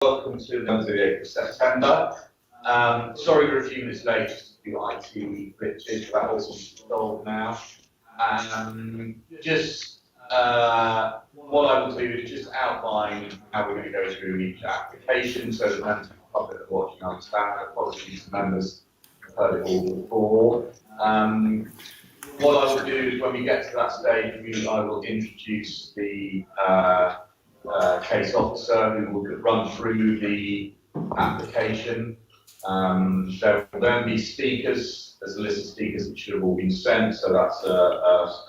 Welcome to the 8th of September. Sorry we're a few minutes late just to do IT glitches, but that was solved now. What I will do is just outline how we're going to go through each application so that members of the public that are watching understand. Apologies to members who've heard it all before. What I will do is when we get to that stage, I will introduce the case officer who will run through the application. There will then be speakers. There's a list of speakers that should have all been sent, so that's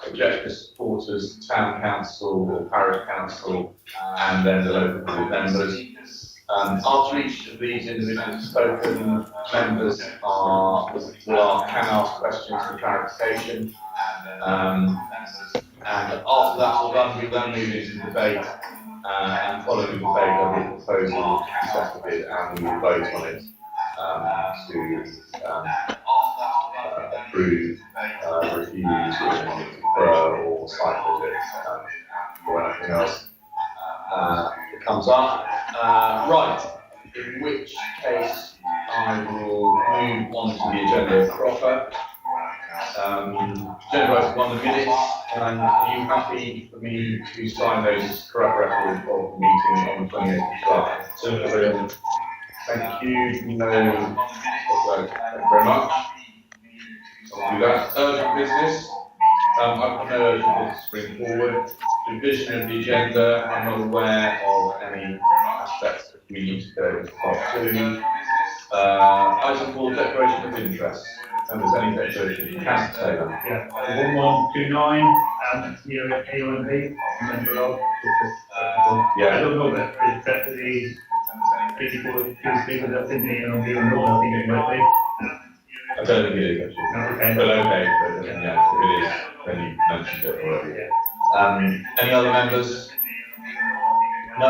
objectors, supporters, town council or parish council, and then the local board members. After each of these individuals spoken, members can ask questions for clarification. And after that, we then move into debate. And following the debate, there will be a proposal to set the bid, and we will vote on it to approve, refuse, defer, or site visit, or anything else that comes up. Right, in which case I will move on to the agenda proper. Agenda item 1, the minutes, and are you happy for me to sign those correct record of the meeting on the 28th of July? Thank you. No, thank you very much. I'll do that. Urgent business. I've got no urgent business to bring forward. Division of the agenda. I'm not aware of any aspects that we need to go into part 2. Item 4, declaration of interest. And there's any declaration, you can say that. Yeah, 1129, AOMP, member of. Yeah. I don't know that it's definitely people that's in the AOMP or not, I think it might be. I don't think it is actually. Okay. But okay, but yeah, if it is, then you mentioned it already. Any other members? No,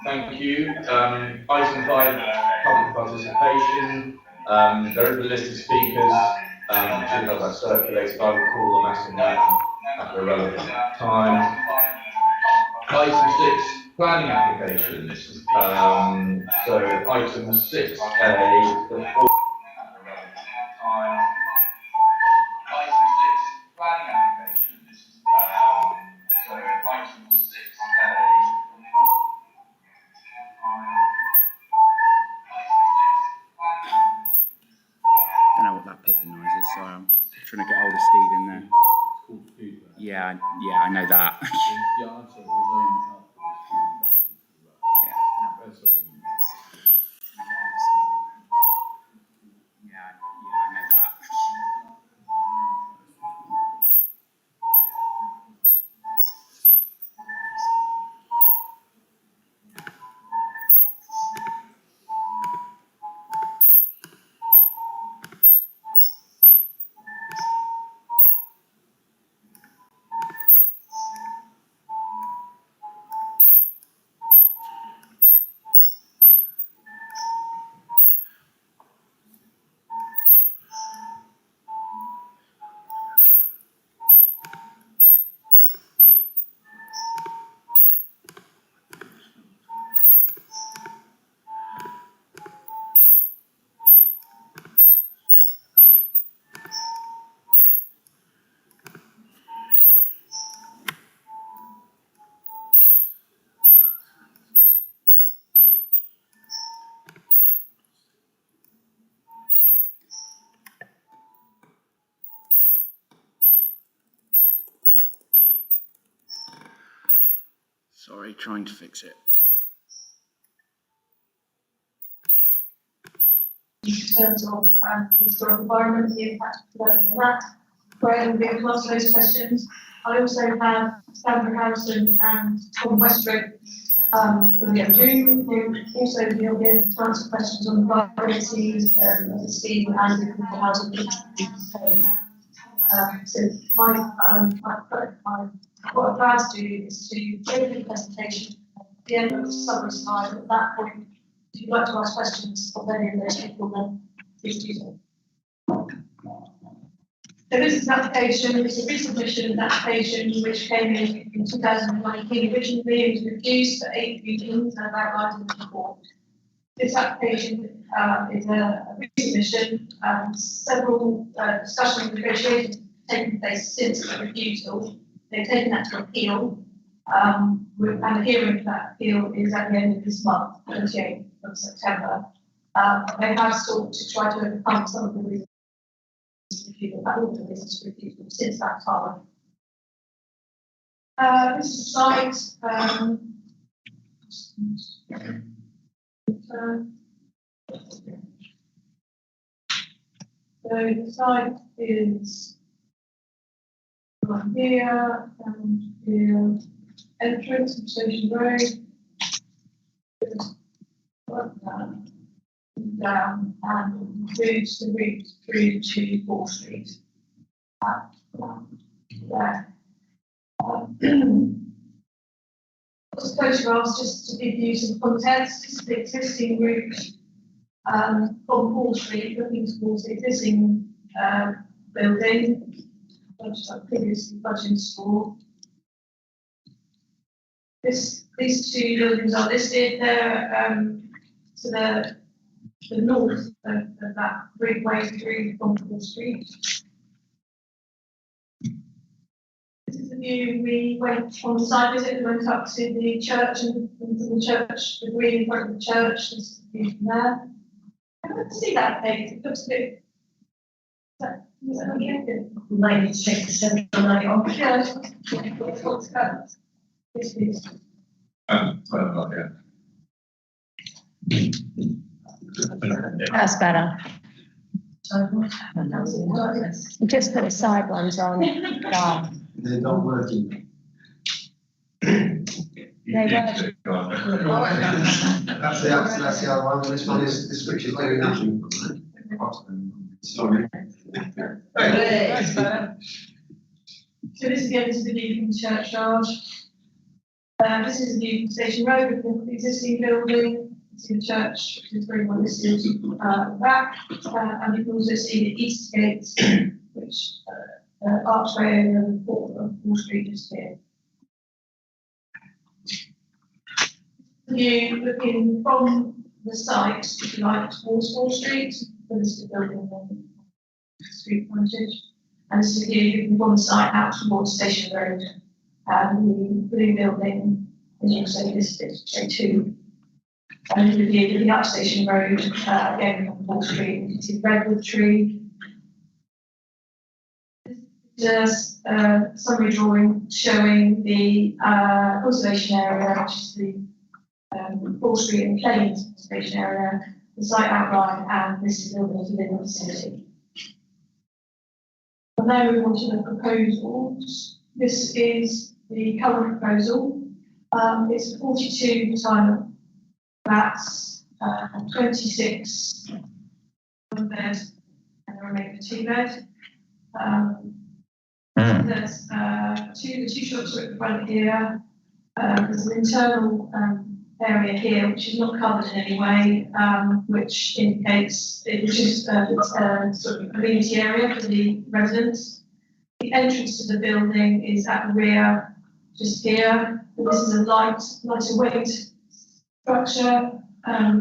thank you. Item 5, public participation. There is a list of speakers. Should have that circulated. I will call them as and when at the relevant time. Item 6, planning applications. So item 6A, the so I'm trying to get hold of Steve in there. Yeah, I know that. Sorry, trying to fix it. In terms of historic environment, the impact of development on that, where we can answer those questions. I also have Sandra Harrison and Tom Westbrook from the room, who also will be able to answer questions on the viability of the scheme and the housing. So what I plan to do is to go through the presentation at the end of the summary slide. At that point, if you'd like to ask questions of any of those people, then please do so. So this is an application, it's a resubmission application which came in 2019. Originally it was reduced to 8 regions and outlined in the report. this application is a resubmission. Several discussions and negotiations have taken place since the refusal. They've taken that to appeal, and the hearing for that appeal is at the end of this month, 28th of September. They have sought to try to overcome some of the reasons refusal, all the business refusal since that time. This is the site. So the site is right here, and the entrance of Station Road is down and moves the route through to 4th Street. There. Photographs just to give you some context. This is the existing route from 4th Street looking towards the existing building, which I previously budgeted for. These two buildings are listed there to the north of that Roadway through from 4th Street. This is the view. We went on the site visit, we went up to the church and into the church, the green in front of the church. This is the view from there. I don't see that page. It looks a bit. Is that okay? Might need to check the central light on. Yeah. This is. That's better. Just put the side ones on. They're not working. They That's the other one. This one is this switch is very nothing. Sorry. That's better. So this is the end of the view from the churchyard. This is the view from Station Road with the existing building. See the church, which is very well listed back, and you can also see the east gate, which archway over the 4th Street is here. You looking from the site, if you like, towards 4th Street, the listed building on street frontage, and this is the view looking from the site out towards Station Road, and the blue building is also listed, A2. And the view looking up Station Road, again from 4th Street, you can see the redwood tree. There's a summary drawing showing the conservation area, which is the 4th Street and Plains conservation area, the site outline, and this is buildings within the vicinity. And now we move on to the proposals. This is the current proposal. It's 42 retirement flats, 26 one bed and the remaining 2 bed. There's the two shops are at the front here. There's an internal area here which is not covered in any way, which indicates which is sort of community area for the residents. The entrance to the building is at the rear, just here. This is a lighter weight structure.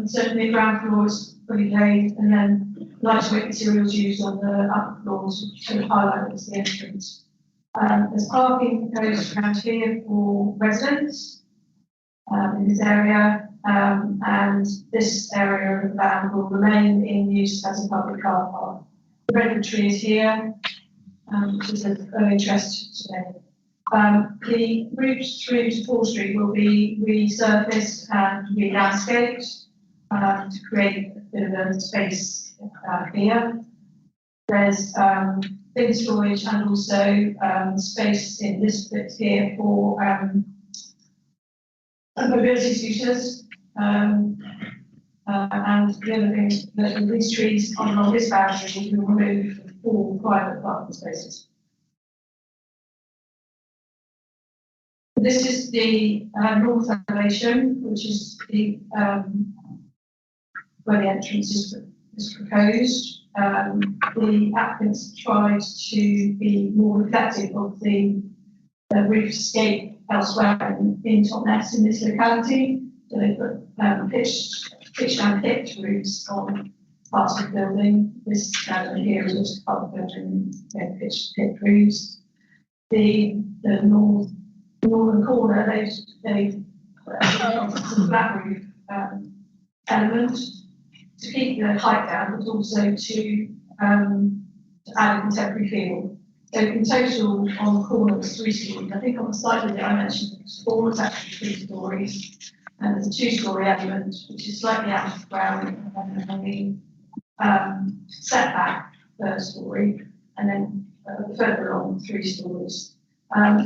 Certainly the ground floor is fully laid, and then lighter weight materials used on the upper floors to highlight as the entrance. There's parking proposed around here for residents in this area, and this area of the van will remain in use as a public car park. The redwood tree is here, which is of interest today. The route through to 4th Street will be resurfaced and re-landscaped to create a bit of a space here. There's bin storage and also space in this bit here for mobility scooters. And the other thing that these trees along this boundary will be removed for private parking spaces. This is the north elevation, which is the where the entrance is proposed. The applicants tried to be more reflective of the roofscape elsewhere in Totnes in this locality. So they put pitched pitched and pitched roofs on parts of the building. This here is also part of the building, pitched roofs. The northern corner, they've flat roof element to keep the height down, but also to add a contemporary feel. So in total, on the corner, it's 3 stories. I think on the side of it, I mentioned it's 4, it's actually 3 stories. And there's a 2-story element, which is slightly out of the ground, and then setback per story, and then further on 3 stories.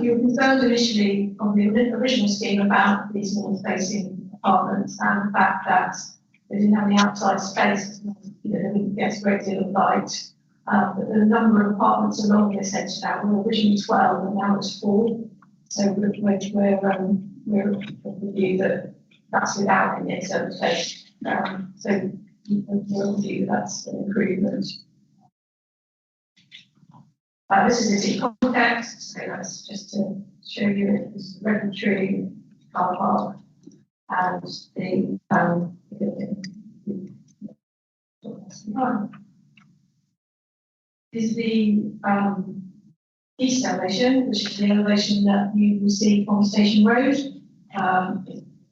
You were concerned initially on the original scheme about these north-facing apartments and the fact that they didn't have any outside space, they didn't get a great deal of light. But the number of apartments along this edge now were originally 12 and now it's 4. So we're of the view that that's without any external space. So we're of the view that's an improvement. This is in context, so that's just to show you it was the regulatory car park and the is the east elevation, which is the elevation that you will see on Station Road.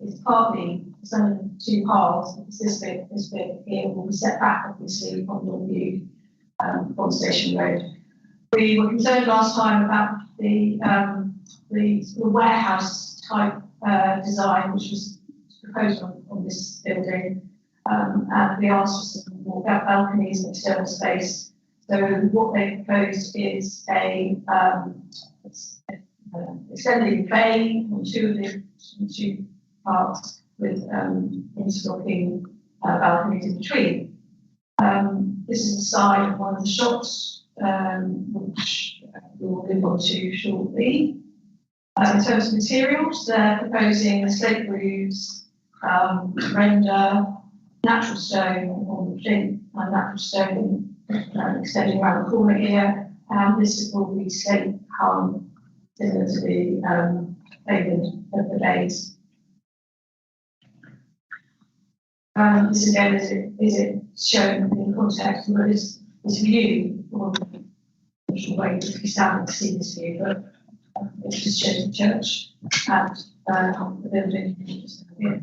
It's partly, it's done in 2 halves, because this bit here will be set back, obviously, from your view on Station Road. We were concerned last time about the warehouse type design, which was proposed on this building, and we asked for some more balconies and external space. So what they proposed is a extending bay on 2 parts with interlocking balconies in between. This is the side of one of the shops, which we'll move on to shortly. In terms of materials, they're proposing slate roofs, render, natural stone on the plinth, and natural stone extending around the corner here. This will be slate hung, similar to the pavement of the bays. This again is it shown in context, but this view, or the way that we stand to see this view, but it just shows the church and the building here.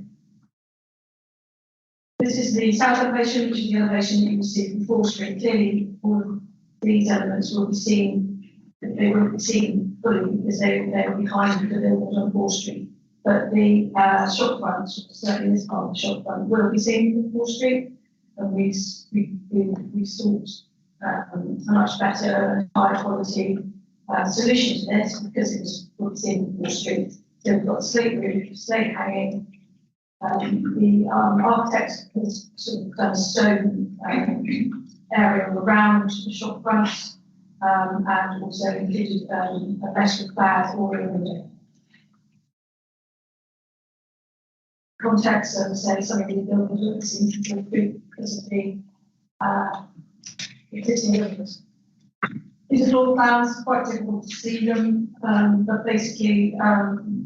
This is the south elevation, which is the elevation that you will see from 4th Street. Clearly, all of these elements will be seen, they won't be seen fully because they are behind the building on 4th Street. But the shop front, certainly this part of the shop front, will be seen from 4th Street. And we sought a much better and higher quality solution to this because it will be seen from 4th Street. So we've got slate roof, slate hanging. The architect has sort of done a stone area around the shop front and also included a metal clad awning window. Context, as I say, some of these buildings will be seen to improve because of the existing buildings. These are floor plans, quite difficult to see them, but basically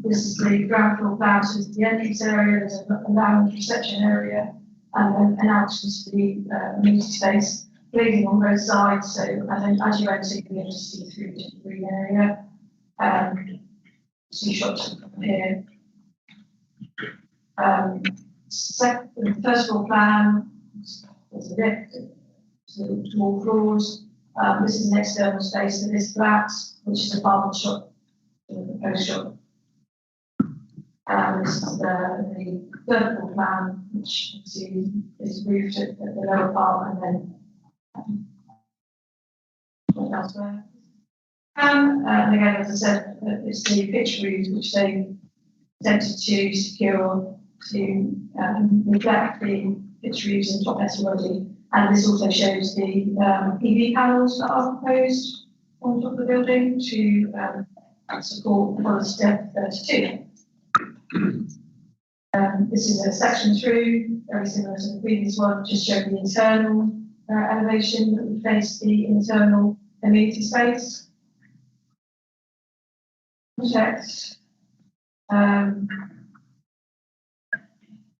this is the ground floor plan, so the entrance area, there's a lounge reception area, and then an entrance to the amenity space, glazing on both sides, so and then as you enter, you'll be able to see through to the green area, see shops from here. The first floor plan, there's a lift, so all floors. This is an external space for this flat, which is a barber shop, a proposed shop. This is the third floor plan, which you see is roofed at the lower part and then elsewhere. And again, as I said, it's the pitch roofs which they attempted to secure to reflect the pitch roofs in top metal body. And this also shows the PV panels that are proposed on top of the building to support policy step 32. This is a section through, very similar to the previous one, just showing the internal elevation that would face the internal amenity space. Project.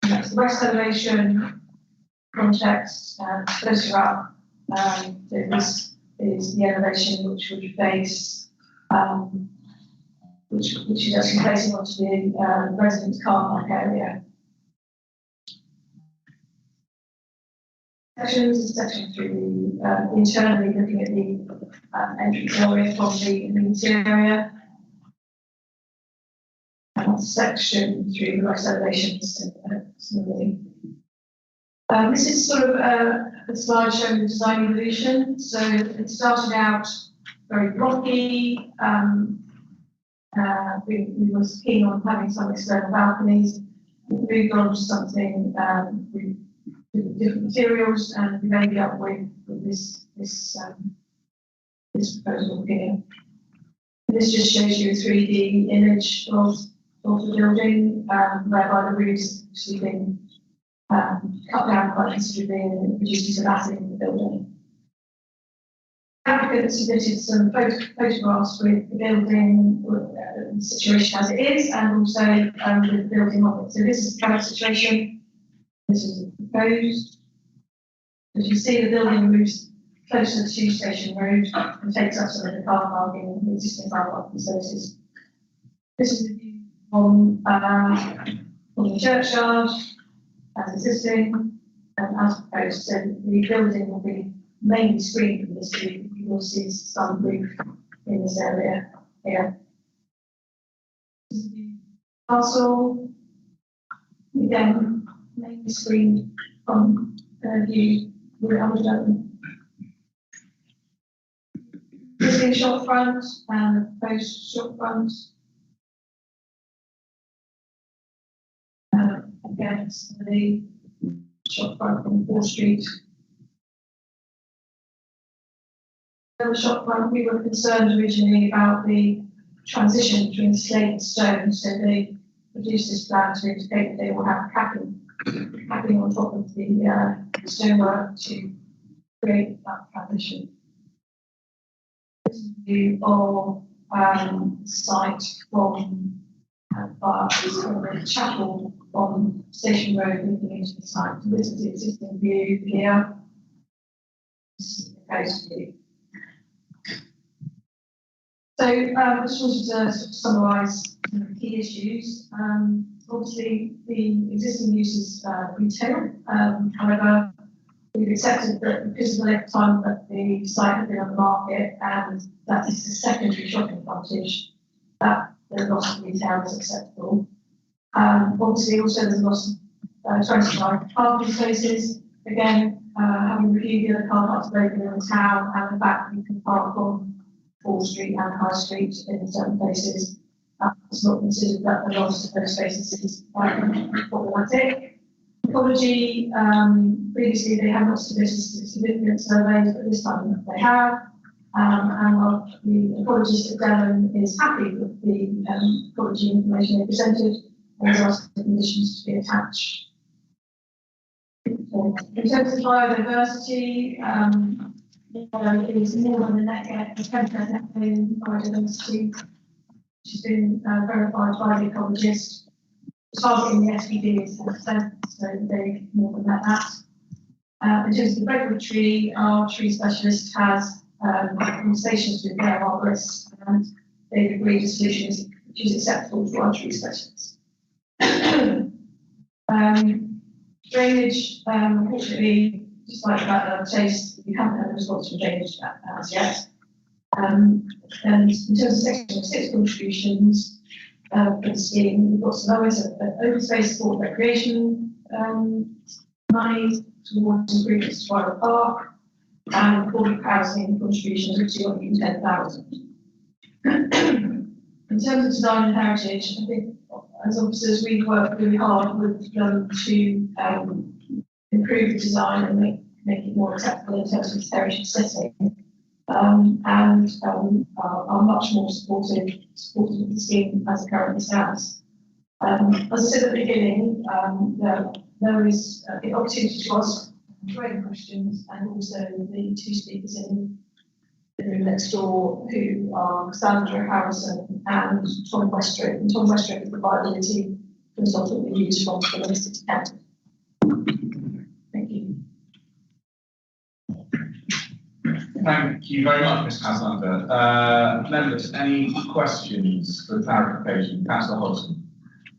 That's the west elevation. context, closer up, this is the elevation which would face, which is actually facing onto the residents' car park area. Sections is section 3, internally looking at the entrance area from the interior. And section 3, the rest elevations similarly. This is sort of a slide showing the design evolution. So it started out very blocky. We were keen on having some external balconies. We moved on to something with different materials, and we ended up with this proposal here. This just shows you a 3D image of the building, whereby the roofs actually been cut down quite considerably and reduced to massing in the building. The applicant submitted some photographs with the building, the situation as it is, and also with the building of it. So this is the current situation. This is proposed. As you see, the building moves closer to Station Road and takes up some of the car parking, the existing car parking spaces. This is the view from the churchyard as existing and as proposed. So the building will be mainly screened from this view. You will see some roof in this area here. This is the castle. Again, mainly screened from view with other development. This is the shop front and the proposed shop front. Against the shop front from 4th Street. The shop front, we were concerned originally about the transition between slate and stone, so they produced this plan to indicate that they will have capping on top of the stonework to create that transition. This is a view of site from the chapel on Station Road looking into the site. So this is the existing view here. This is the proposed view. So I just wanted to sort of summarise the key issues. Obviously, the existing use is retail. However, we've accepted that because of the length of time that the site has been on the market and that is a secondary shopping frontage, that the loss of retail is acceptable. Obviously, also there's a loss of 25 parking spaces. Again, having reviewed the other car parks available in the town and the fact that you can park on 4th Street and High Street in certain places, it's not considered that the loss of those spaces is problematic. Ecology, previously they have not submitted significant surveys, but this time they have. And the ecologist at Devon is happy with the ecology information they presented and has asked the conditions to be attached. In terms of biodiversity, it is more than the net gain, 10% net gain in biodiversity, which has been verified by the ecologist. Targeting the SPD is 10%, so they more than that. In terms of the regulatory, our tree specialist has conversations with their arborists, and they've agreed a solution which is acceptable to our tree specialists. Drainage, unfortunately, just like that chase, we haven't had a response from drainage as yet. And in terms of section 6 contributions for the scheme, we've got some others open space for recreation money towards improvements to Roadway Park, and public housing contributions of 210,000. In terms of design and heritage, I think as officers we work really hard with them to improve the design and make it more acceptable in terms of its heritage setting, and are much more supportive of the scheme as it currently stands. As I said at the beginning, there is the opportunity to ask great questions, and also the two speakers in the room next door, who are Sandra Harrison and Tom Westbrook. And Tom Westbrook is the viability consultant we use from the Minister to Kent. Thank you. Thank you very much, Ms. Haslander. Members, any questions for clarification? Councillor Hodgson.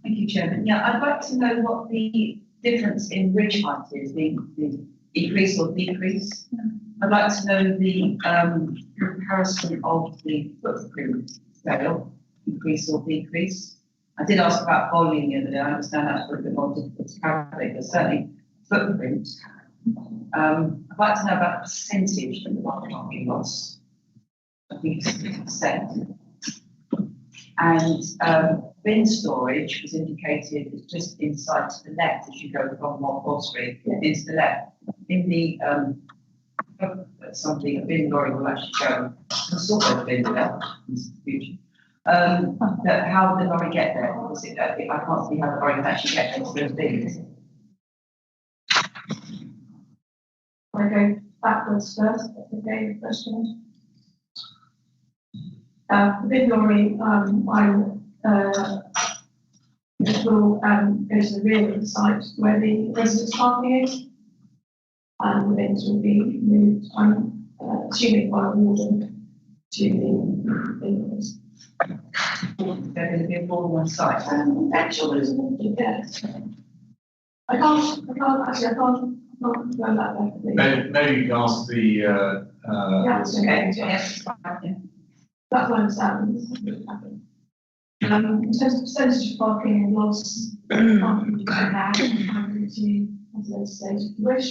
Thank you, Chairman. Yeah, I'd like to know what the difference in ridge height is, the increase or decrease. I'd like to know the comparison of the footprint scale, increase or decrease. I did ask about volume the other day. I understand that's a bit more difficult to calculate, but certainly footprint. I'd like to know about the percentage of the parking lots. I think it's 50%. And bin storage was indicated as just inside to the left as you go from Wall Street into the left. In the something, a bin lorry will actually go and sort of bin left in the future. But how did the lorry get there? Because I can't see how the lorry can actually get there to those bins. I go backwards first, that's okay, first one. The big lorry, it will go to the rear of the site where the residence parking is. And the bins will be moved, I'm assuming by a warden, to the bins. They're going to be all on one site. Actually, there's a warden there. I can't confirm that definitely. Maybe you can ask the. Yeah, okay, yes. That's my understanding. In terms of percentage of parking and lots, parking you can have, to, as I say, if you wish.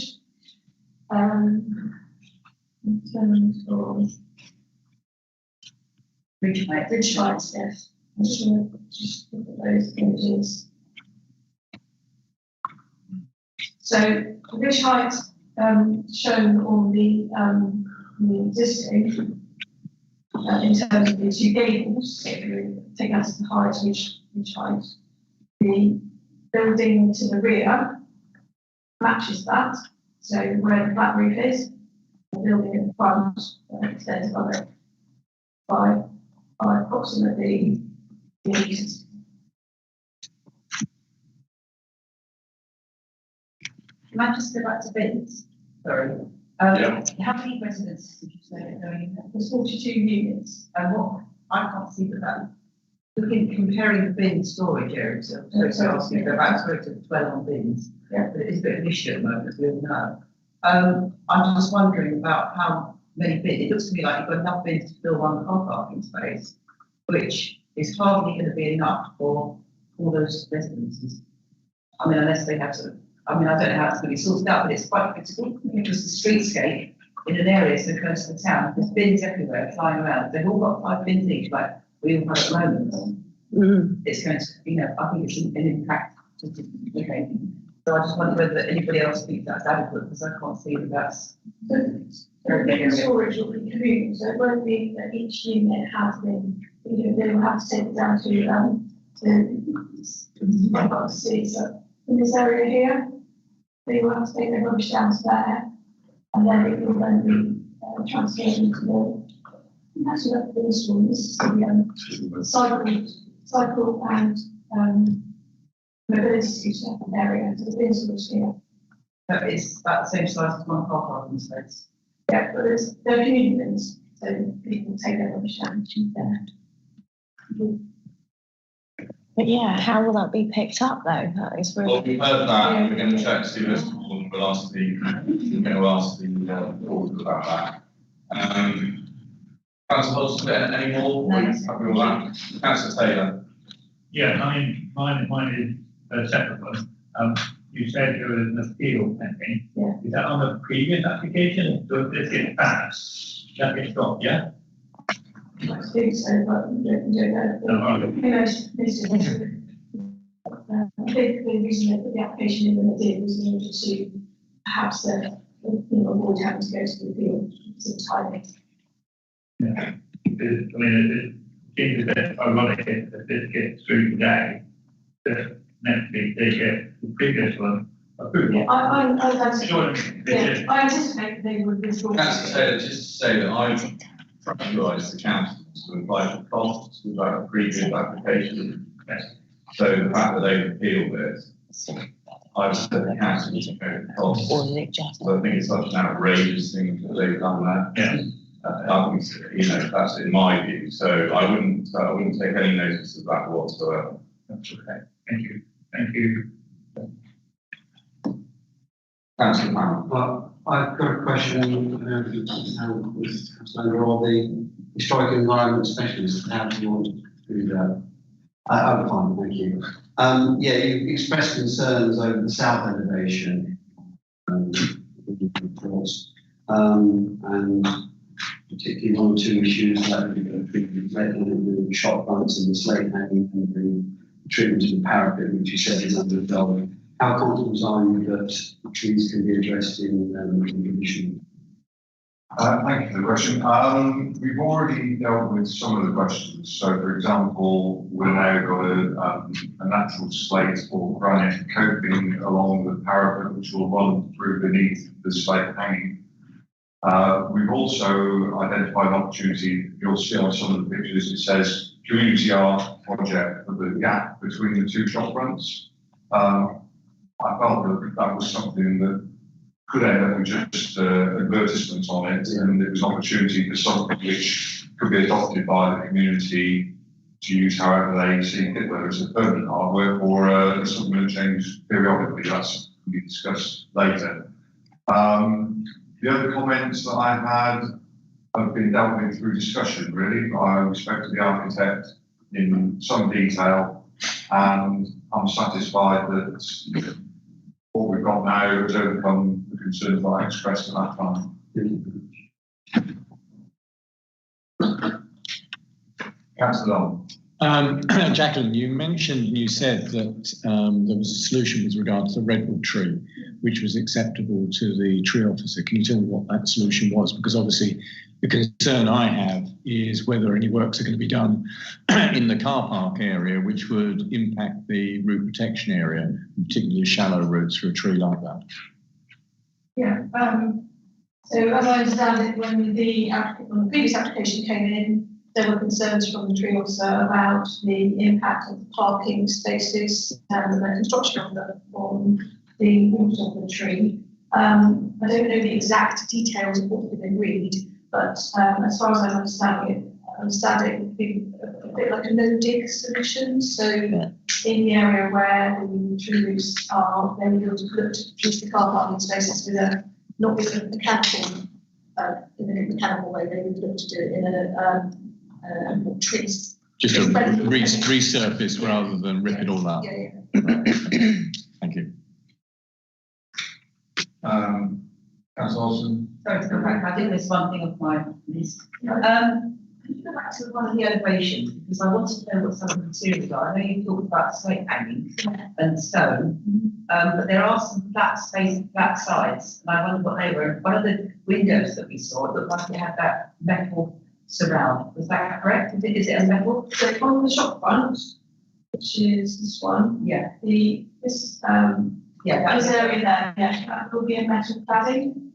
In terms of Ridge height. bridge heights, yes. I'm just going to just look at those images. So the ridge height shown on the existing. In terms of the two gables, if you take out the height, which height, the building to the rear matches that. So where the flat roof is, the building in front extends above it by approximately 8 meters. Can I just go back to bins? Sorry. Yeah. How many residents did you say are going in there? There's 42 units. And what, I can't see that. Looking, comparing the bin storage area, so it's asking to go back to dwell on bins. Yeah. But it is a bit of an issue at the moment, as we all know. I'm just wondering about how many bins, it looks to me like you've got enough bins to fill one car parking space, which is hardly going to be enough for all those residences. I mean, unless they have to, I don't know how it's going to be sorted out, but it's quite critical because the streetscape in an area so close to the town, there's bins everywhere flying around. They've all got 5 bins each, like we all have at the moment. It's going to, I think it's an impact. Okay. So I just wonder whether anybody else thinks that's adequate, because I can't see that that's. The storage will be communal, so it won't be that each unit has been, they will have to take it down to see. So in this area here, they will have to take their rubbish down to there, and then it will then be transferred into the. Actually, that's the school. This is the cycle and mobility scooter area. So the bins will here. But it's about the same size as one car parking space. Yeah, but they're community bins, so people take their rubbish down to there. But yeah, how will that be picked up though? That is really. Well, we've heard that. We're going to check to see if we'll ask we're going to ask the board about that. Councillor Hodgson, any more? No. Happy with that? Councillor Taylor. Yeah, mine is a separate one. You said there was an appeal pending. Yeah. Is that on the previous application? So if this gets passed, that gets dropped, yeah? I think so, but we don't know. No, I think the reason they put the application in when they did was in order to perhaps avoid having to go to the appeal, sort of timing. yeah. It seems a bit ironic if this gets through today, that next week they get the previous one approved. Yeah, I anticipate, Sure. I anticipate they would withdraw. Councillor Taylor, just to say that I've pressurised the council to apply for costs without a previous application. So the fact that they've appealed it, I've said the council to pay the costs. Or is it just? So I think it's such an outrageous thing that they've done that. Yeah. I wouldn't, you know, that's in my view. So I wouldn't take any notice of that whatsoever. That's okay. Thank you. Thank you. Councillor Brown. Well, I've got a question, with the historic environment specialist, how do you want to do that? Fine, thank you. Yeah, you expressed concerns over the south elevation, and particularly one or two issues like the shop fronts and the slate hanging and the treatment of the parapet, which you said is under development. How confident are you that trees can be addressed in condition? Thank you for the question. We've already dealt with some of the questions. So, for example, we've now got a natural slate or granite coping along the parapet, which will run through beneath the slate hanging. We've also identified an opportunity. You'll see on some of the pictures, it says community art project for the gap between the two shop fronts. I felt that was something that could end up with just advertisements on it, and it was an opportunity for something which could be adopted by the community to use however they see fit, whether it's a permanent artwork or something that changes periodically. That's can be discussed later. The other comments that I had have been dealt with through discussion, really. I spoke to the architect in some detail, and I'm satisfied that what we've got now has overcome the concerns that I expressed at that time. Councillor Long. Jacqueline, you said that there was a solution with regard to the redwood tree, which was acceptable to the tree officer. Can you tell me what that solution was? Because obviously the concern I have is whether any works are going to be done in the car park area, which would impact the root protection area, particularly shallow roots for a tree like that. Yeah, so as I understand it, when the previous application came in, there were concerns from the tree officer about the impact of the parking spaces and the construction of them on the root of the tree. I don't know the exact details of what had been agreed, but as far as I understand it would be a bit like a no-dig solution. So in the area where the tree roots are, they would look to produce the car parking spaces with not with a mechanical, in a mechanical way. They would look to do it in a trees. Just to resurface rather than rip it all up. Yeah. Thank you. Councillor Olsen. Sorry to go back, I think there's one thing of my list. Could you go back to one of the elevations, because I wanted to know what some of the materials are. I know you talked about slate hanging and stone, but there are some flat sides, and I wonder what they were. One of the windows that we saw, it looked like it had that metal surround. Was that correct? Is it a metal? So on the shop front, which is this one, this area there, that will be a metal cladding.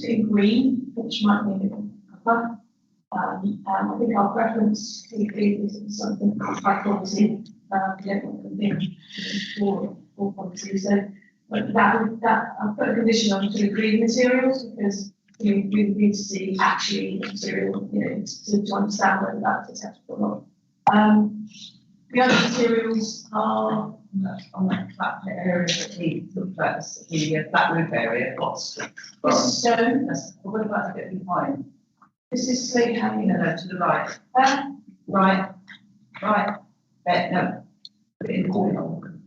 In green, which might be a bit of copper. I think our preference is something high quality. We don't want something poor quality. So I've put a condition on to the green materials because we need to see actually the material, to understand whether that's acceptable or not. The other materials are on that flat area that we looked at, the flat roof area, this is stone. What about the bit behind? This is slate hanging. No, to the right. Right. No. Put it in the courtyard.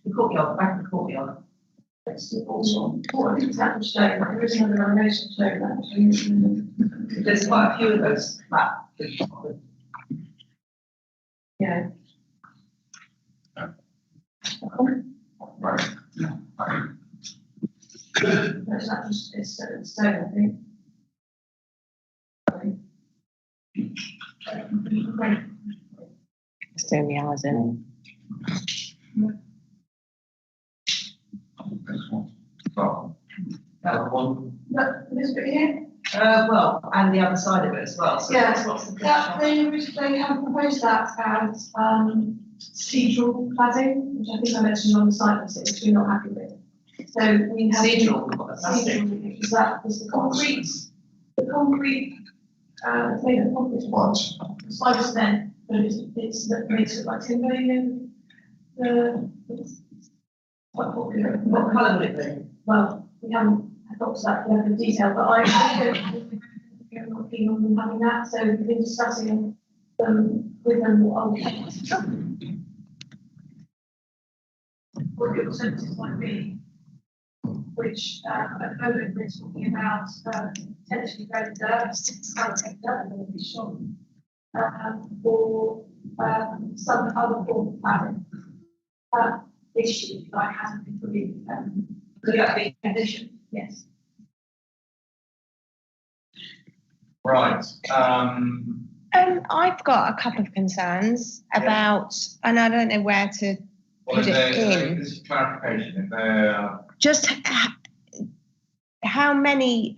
The courtyard, back of the courtyard. That's the also. I think it's that stone. There is another renovation stone actually. There's quite a few of those flat. Yeah. Right. That's not just it's stone, I think. Let's do the hours in. That one. This bit here? Well, and the other side of it as well. So Yeah, what's the they have proposed that as cathedral cladding, which I think I mentioned on the site visit, which we're not happy with. So we have cathedral? is that the concrete the concrete, made of concrete what? 5%, but it's makes it like 10 million. It's quite popular. What colour would it be? Well, we haven't got to that level of detail, but I think we're not keen on them having that, so we've been discussing with them what your percentages might be, which at the moment we're talking about potentially going dirt, will be shown, or some other form of planning. Issue like hasn't been fully could that be a condition? Yes. Right. I've got a couple of concerns about, and I don't know where to put it in. This is clarification. If they're Just how many,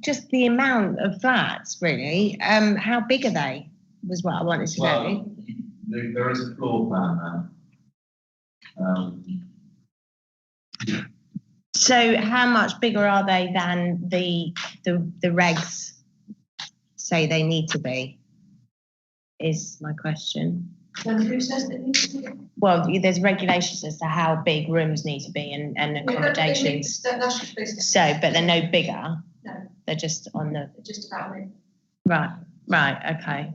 just the amount of flats, really. How big are they? Was what I wanted to know. There is a floor plan now. So how much bigger are they than the regs say they need to be? Is my question. And who says that needs to be? Well, there's regulations as to how big rooms need to be and accommodations. That's just basically. So, but they're no bigger. No. They're just on the. Just about it. Right. Okay.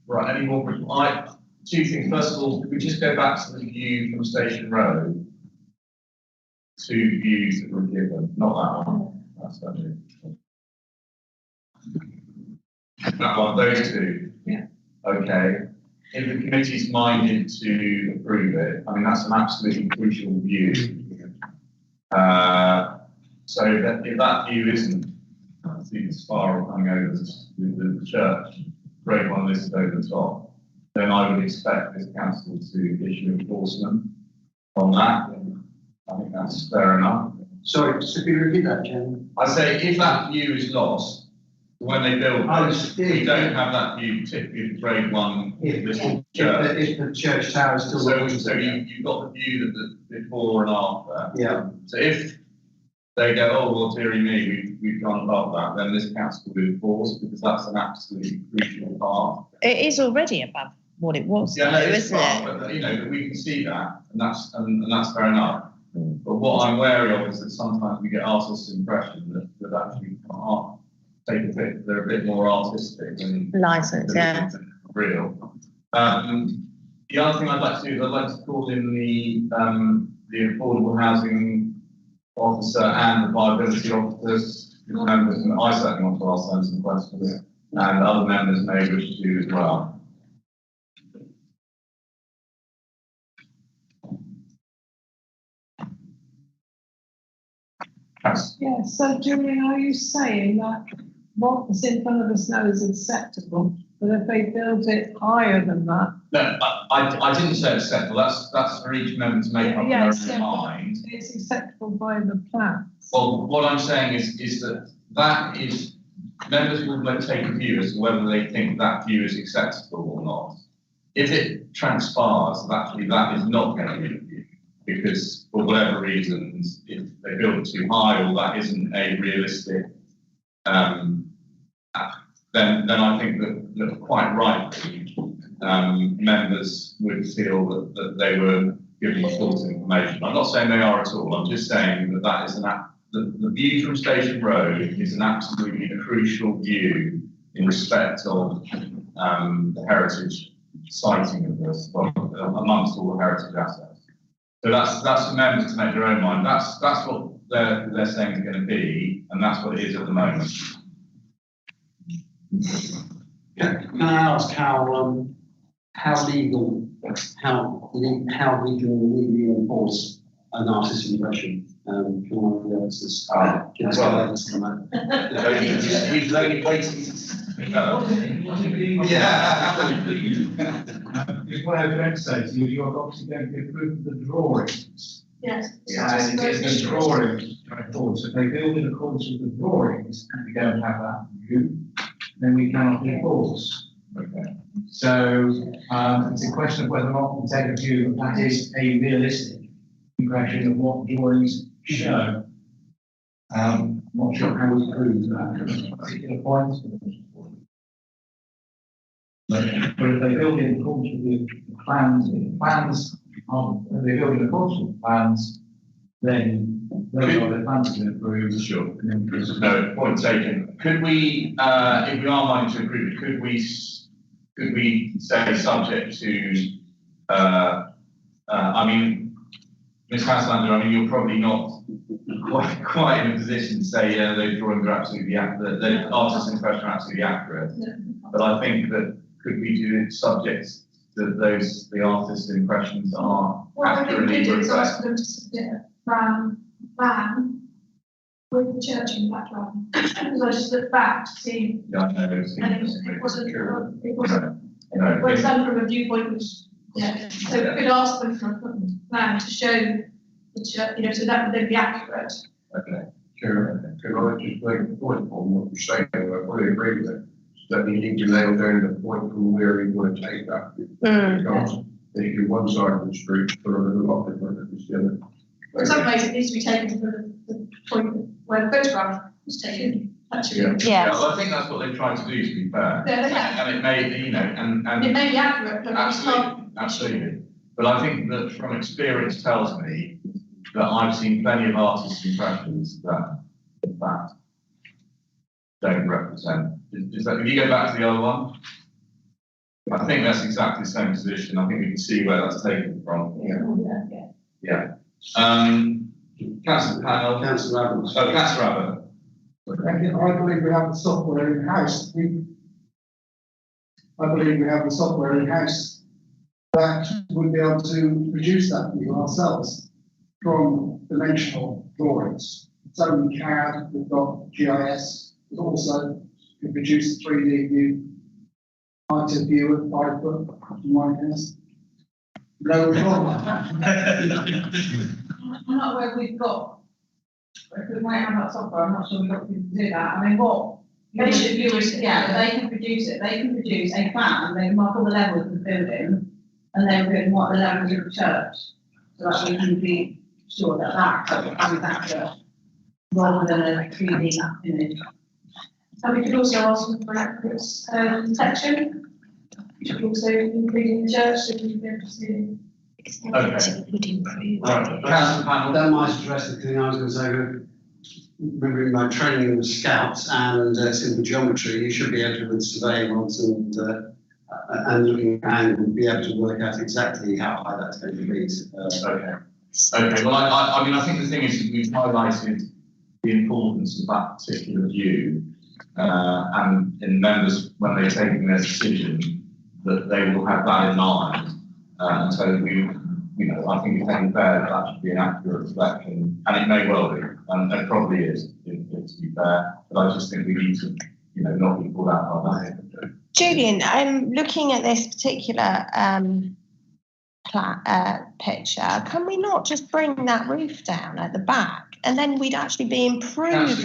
Right. Any more? Two things. First of all, if we just go back to the view from Station Road. Two views that were given, not that one. That's that one. That one, those two. Yeah. Okay. If the committee's minded to approve it, I mean that's an absolutely crucial view. So if that view isn't, I think it's far coming over the church, grade one listed over the top, then I would expect this council to issue enforcement on that. I think that's fair enough. Sorry, could you repeat that, Chairman? I say if that view is lost, when they build this, we don't have that view, particularly grade one listed church. If the church tower is still. So you've got the view that the before and after. Yeah. So if they go, oh, well, dearie me, we've gone above that, then this council will enforce because that's an absolutely crucial part. It is already above what it was, Yeah, though, no, isn't it? But that we can see that, and that's fair enough. But what I'm wary of is that sometimes we get artist impression that actually can't take a bit. They're a bit more artistic and License, yeah. Real. The other thing I'd like to do is I'd like to call in the affordable housing officer and the viability officers, members, and I certainly want to ask them some questions, and other members may wish to as well. Yeah, so Julian, are you saying that what's in front of us now is acceptable, but if they build it higher than that? No, I didn't say acceptable. That's for each member to make up their own mind. It's acceptable by the plan. Well, what I'm saying is that is members will take a view as to whether they think that view is acceptable or not. If it transpires that actually that is not going to be the view, because for whatever reasons, if they build it too high or that isn't a realistic, then I think that quite rightly, members would feel that they were given false information. I'm not saying they are at all. I'm just saying that is the view from Station Road is an absolutely crucial view in respect of the heritage siting of this, amongst all the heritage assets. So that's for members to make their own mind. That's what they're saying is going to be, and that's what it is at the moment. Can I ask how we can legally enforce an artist's impression? Can one of the others give us guidance on that? He's only waiting. Just what I was going to say to you, you're obviously going to approve the drawings. Yes. And it's the drawings going forward. So if they build in accordance with the drawings and we don't have that view, then we cannot enforce. Okay. So it's a question of whether or not we take a view that is a realistic impression of what drawings show. Not sure how we prove that, particular points. But if they build in accordance with the plans, if they build in accordance with the plans, then those are the plans to approve. Sure. No, point taken. Could we, if we are minded to approve it, could we say subject to, I mean, Ms. Haslander, I mean, you're probably not quite in a position to say, yeah, those drawings are absolutely accurate, the artist's impression are absolutely accurate. Yeah. But I think that could we do it subject to the artist's impressions are accurately reflected? Well, I think we reflect? ask them to submit a plan with the church in the background. Because I just looked back to see, Yeah, no, and it wasn't, it was done from a viewpoint which, yeah, so we could ask them for a plan to show the church, you know, so that would then be accurate. Okay. Sure. Could I just make a point on what you're saying? I fully agree with it. That you need to nail down the point from where you want to take that. Because if you one side of the street, put a little up in front of the other. In some ways, it needs to be taken from the point where the photograph was taken, actually. Yeah, well, I think that's what they've tried to do, to be fair. Yeah, they have. And it may, you know, and It may be accurate, but absolutely. But I think that from experience tells me that I've seen plenty of artists' impressions that, in fact, don't represent. Is that, if you go back to the other one, I think that's exactly the same position. I think we can see where that's taken from. Yeah. Councillor Panel. Councillor Abbott. Oh, Councillor Abbott. I believe we have the software in-house. I believe we have the software in-house that would be able to produce that view ourselves from dimensional drawings. It's only CAD, we've got GIS, but also we produce a 3D view. Height of view at 5 foot, in my case. No problem. I'm not aware we've got, if we might have that software, I'm not sure we've got people to do that. I mean, what? They should use, yeah, they can produce it. They can produce a plan, they can mark all the levels of the building, and they can mark the levels of the church. So that we can be sure that that is accurate, rather than a 3D image. And we could also ask them for accurate detection, which would also include in the church, so we could be able to see. Okay. Would improve. Right. Councillor Panel. That might address the thing I was going to say. Remembering my training with scouts and simple geometry, you should be able to, with surveying rods and looking at angle, be able to work out exactly how high that's going to be. Okay. Okay. Well, I mean, I think the thing is we've highlighted the importance of that particular view, and in members when they're taking their decision, that they will have that in mind. And so we, you know, I think it's only fair that that should be an accurate reflection, and it may well be, and it probably is, to be fair. But I just think we need to, you know, not be pulled out by that. Julian, I'm looking at this particular picture. Can we not just bring that roof down at the back, and then we'd actually be improving?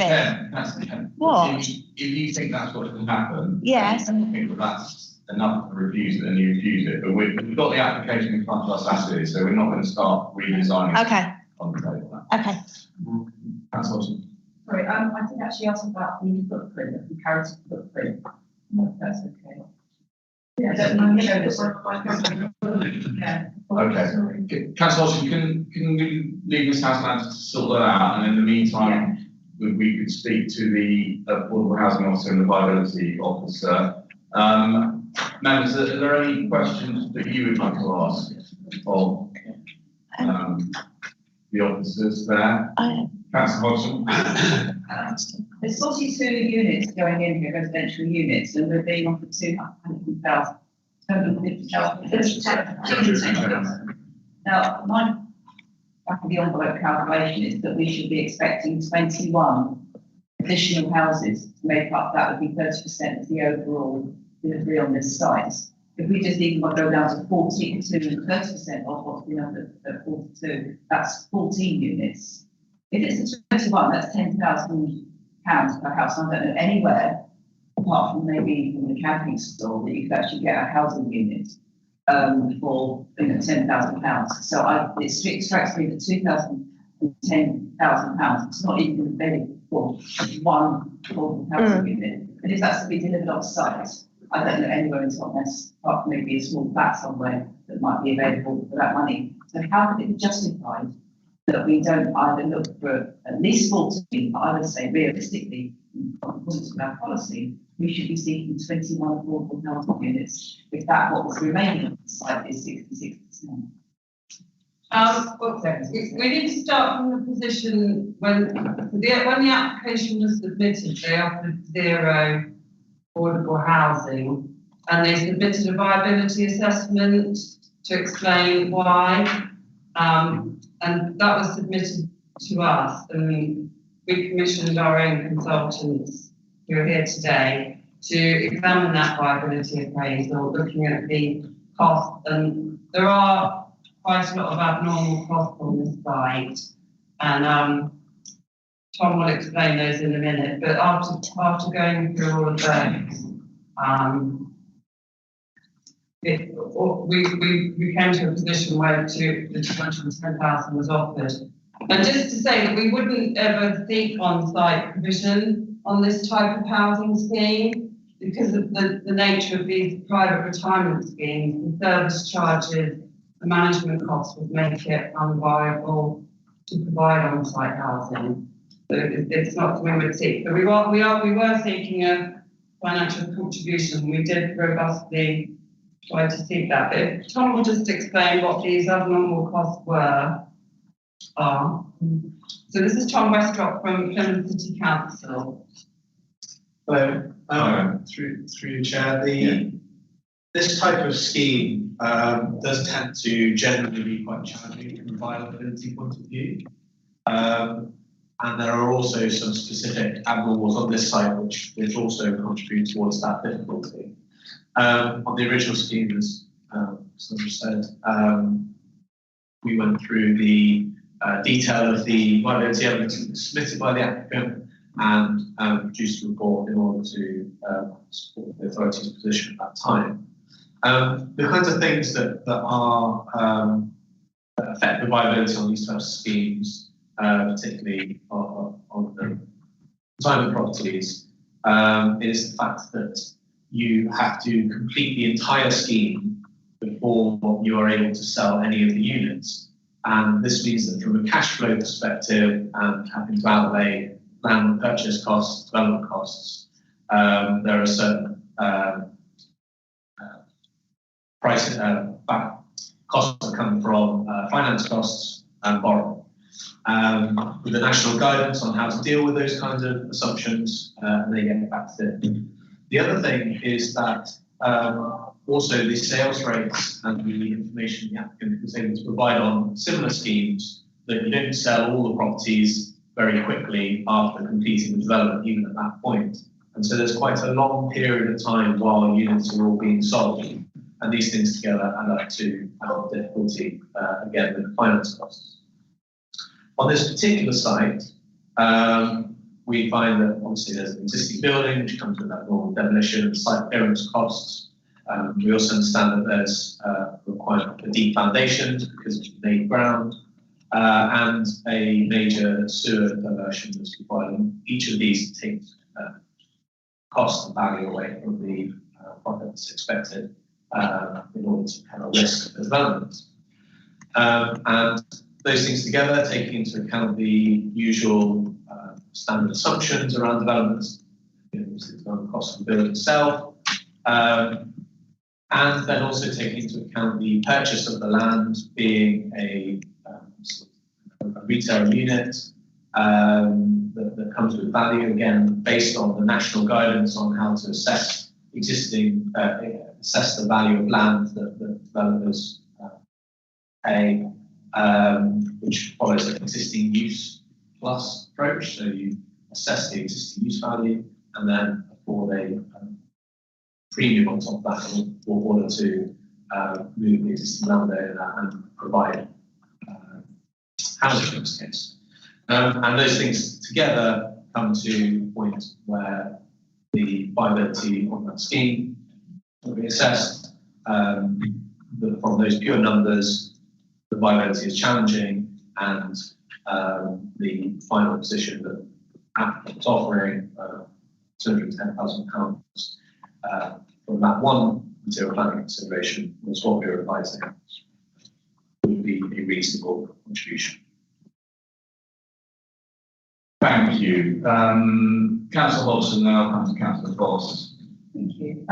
That's What? If you think that's what can happen, yes, I think that's enough to refuse it, and you refuse it. But we've got the application in front of us as it is, so we're not going to start redesigning. Okay. On the table. Okay. That's awesome. Sorry, I did actually ask about the footprint, the comparative footprint. No, that's okay. Yeah, I don't mind showing this. Yeah. Okay. Councillor Hodgson, can we leave this house man to sort that out, and in the meantime, we could speak to the affordable housing officer and the viability officer. Members, are there any questions that you would like to ask of the officers there? Councillor Hodgson. There's 42 units going in here, residential units, and we're being offered 200,000. Now, my back of the envelope calculation is that we should be expecting 21 additional houses to make up, that would be 30% of the overall delivery on this site. If we just even go down to 42 and 30% of what's been under at 42, that's 14 units. If it's a 21, that's £10,000 per house. I don't know anywhere, apart from maybe from the camping store, that you could actually get a housing unit for £10,000. So it strikes me that £10,000. It's not even available for one affordable housing unit. And if that's to be delivered off site, I don't know anywhere in Totnes, apart from maybe a small flat somewhere that might be available for that money. So how can it be justified that we don't either look for at least 14, but I would say realistically, according to our policy, we should be seeking 21 affordable housing units if that what was remaining on the site is 66%. Well, we need to start from the position when the application was submitted, they offered 0 affordable housing, and they submitted a viability assessment to explain why, and that was submitted to us, and we commissioned our own consultants who are here today to examine that viability appraisal, looking at the cost, and there are quite a lot of abnormal costs on this site, and Tom will explain those in a minute, but after going through all of those, we came to a position where the 210,000 was offered. And just to say that we wouldn't ever seek on-site provision on this type of housing scheme because of the nature of these private retirement schemes, the service charges, the management costs would make it unviable to provide on-site housing. So it's not something we would seek. But we were seeking a financial contribution. We did robustly try to seek that. But if Tom will just explain what these abnormal costs are. So this is Tom Westrop from Plymouth City Council. Hello. Through your chair, this type of scheme does tend to generally be quite challenging from a viability point of view. And there are also some specific abnormals on this site which also contribute towards that difficulty. On the original scheme, as Sandra said, we went through the detail of the viability evidence submitted by the applicant and produced a report in order to support the authority's position at that time. The kinds of things that affect the viability on these types of schemes, particularly on the retirement properties, is the fact that you have to complete the entire scheme before you are able to sell any of the units. And this means that from a cash flow perspective and having to outlay land purchase costs, development costs, there are certain costs that come from finance costs and borrowing. With the national guidance on how to deal with those kinds of assumptions, and they get back to it. The other thing is that also the sales rates and the information the applicant was able to provide on similar schemes, that you don't sell all the properties very quickly after completing the development, even at that point. And so there's quite a long period of time while units are all being sold. And these things together add up to difficulty, again, with the finance costs. On this particular site, we find that obviously there's an existing building which comes with that normal demolition and site clearance costs. We also understand that there's a requirement for deep foundations because it's made ground, and a major sewer diversion that's required. Each of these takes cost and value away from the profits expected in order to kind of risk the development. And those things together, taking into account the usual standard assumptions around developments, the cost of the building itself, and then also taking into account the purchase of the land being a retail unit that comes with value, again, based on the national guidance on how to assess assess the value of land that developers pay, which follows an existing use plus approach. So you assess the existing use value and then afford a premium on top of that in order to move the existing land area and provide housing in this case. And those things together come to a point where the viability on that scheme will be assessed. From those pure numbers, the viability is challenging, and the final position that applicant was offering, £210,000 from that one material planning consideration was what we were advising would be a reasonable contribution. Thank you. Councillor Hodgson, then I'll come to Councillor Foss. Thank you.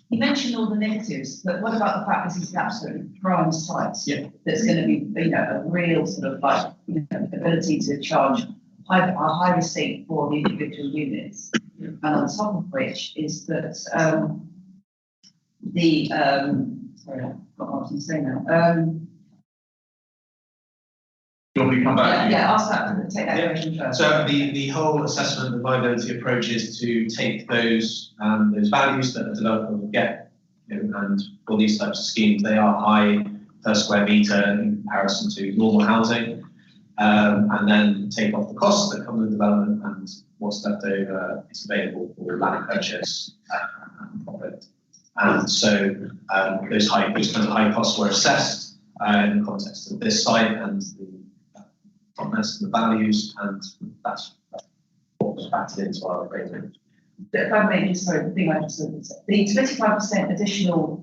You mentioned all the negatives, but what about the fact this is an absolutely prime site? Yeah. That's going to be, a real sort of like, ability to charge a high receipt for the individual units. And on top of which is that, sorry, I forgot what I was going to say now. Do you want me to come back? I'll take that question first. So the whole assessment and viability approach is to take those values that a developer will get, and for these types of schemes, they are high per square metre in comparison to normal housing, and then take off the costs that come with development, and what's left over is available for land purchase and profit. And so those kind of high costs were assessed in the context of this site and the the values, and that's what was factored into our appraisal. If I may just, sorry, the thing I just said, the 25% additional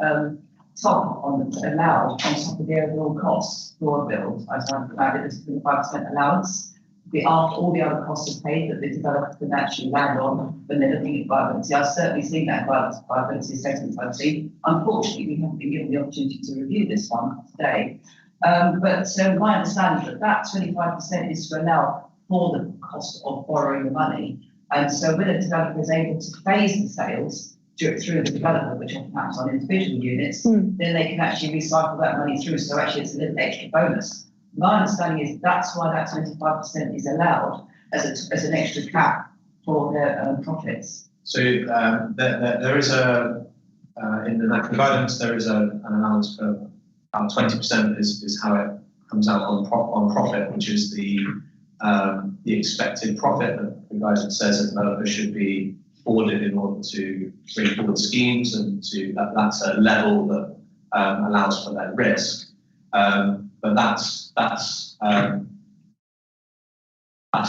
top on allowed on top of the overall costs for a build, as I've added, is 25% allowance. After all the other costs are paid that the developer can actually land on when they're looking at viability. I've certainly seen that viability assessment I've seen. Unfortunately, we haven't been given the opportunity to review this one today. But so my understanding is that 25% is to allow for the cost of borrowing the money. And so when a developer is able to phase the sales through the developer, which are perhaps on individual units, then they can actually recycle that money through. So actually it's a little extra bonus. My understanding is that's why that 25% is allowed as an extra cap for their profits. So there is in the national guidance, there is an allowance for 20% is how it comes out on profit, which is the expected profit that the guidance says a developer should be afforded in order to bring forward schemes, and that's a level that allows for that risk. But that's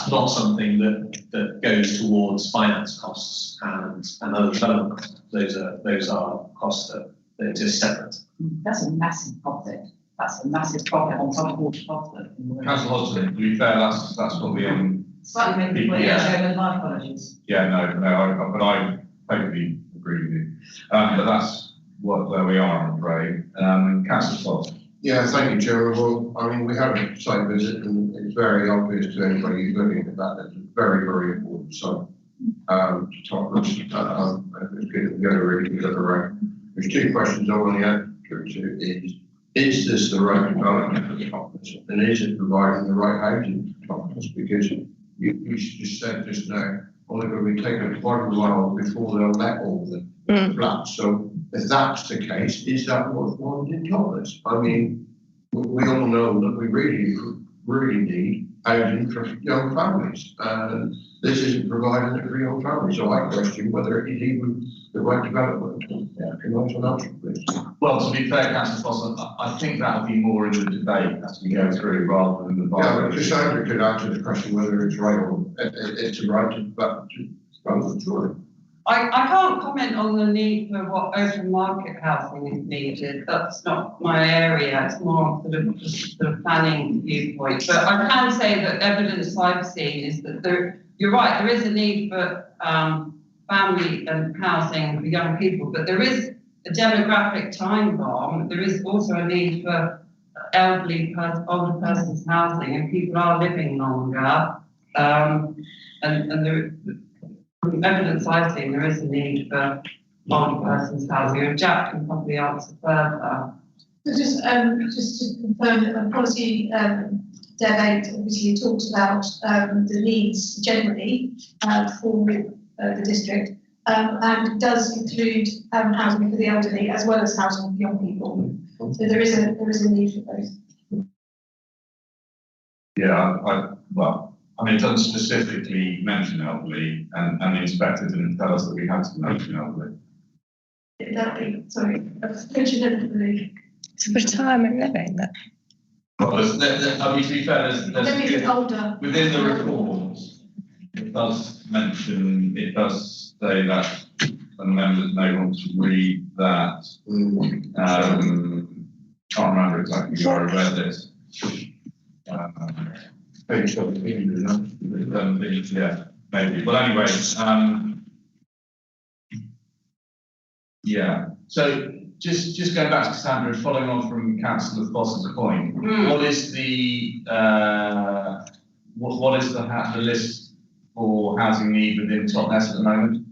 not something that goes towards finance costs and other development costs. Those are costs that exist separate. That's a massive profit. That's a massive profit on top of all the profit. Councillor Hodgson, to be fair, that's probably on. Slightly maybe for Chairman, my apologies. Yeah, no, but I totally agree with you. But that's where we are, I'm afraid. Councillor Foss. Yeah, thank you, Chair. Well, I mean, we had a site visit, and it's very obvious to anybody who's looking at that it's a very, very important site to talk about. It's going to get a really good array. There's two questions I want to answer to is this the right development for the Toplands, and is it providing the right housing for Toplands? Because you just said just now, only going to be taking quite a while before they'll let all the flats. So if that's the case, is that what's wanted in Toplands? I mean, we all know that we really need housing for young families, and this isn't providing it for young families. So I question whether it is even the right development. Yeah, can I have an answer, please? Well, to be fair, Councillor Foss, I think that will be more in the debate as we go through rather than the. Yeah, but just Andrew could answer the question whether it's right or it's right, but surely. I can't comment on the need for what open market housing is needed. That's not my area. It's more sort of planning viewpoint. But I can say that evidence I've seen is that you're right, there is a need for family and housing for young people, but there is a demographic time bomb. There is also a need for older person's housing, and people are living longer. And there, from evidence I've seen, there is a need for older person's housing, and Jack can probably answer further. So just to confirm that the policy Dev 8 obviously talks about the needs generally for the district, and does include housing for the elderly as well as housing for young people. So there is a need for both. Yeah, I mean, it doesn't specifically mention elderly, and the inspector didn't tell us that we had to mention elderly. Sorry, mention elderly. It's retirement living. Well, I mean, to be fair, Maybe it's older. within the report, it does say that, and members may want to read that. Can't remember exactly where I read it. Page 17, yeah, maybe. Well, anyway, yeah. So just going back to Cassandra, following on from Councillor Foss's point, what is the what is the list for housing need within Totnes at the moment?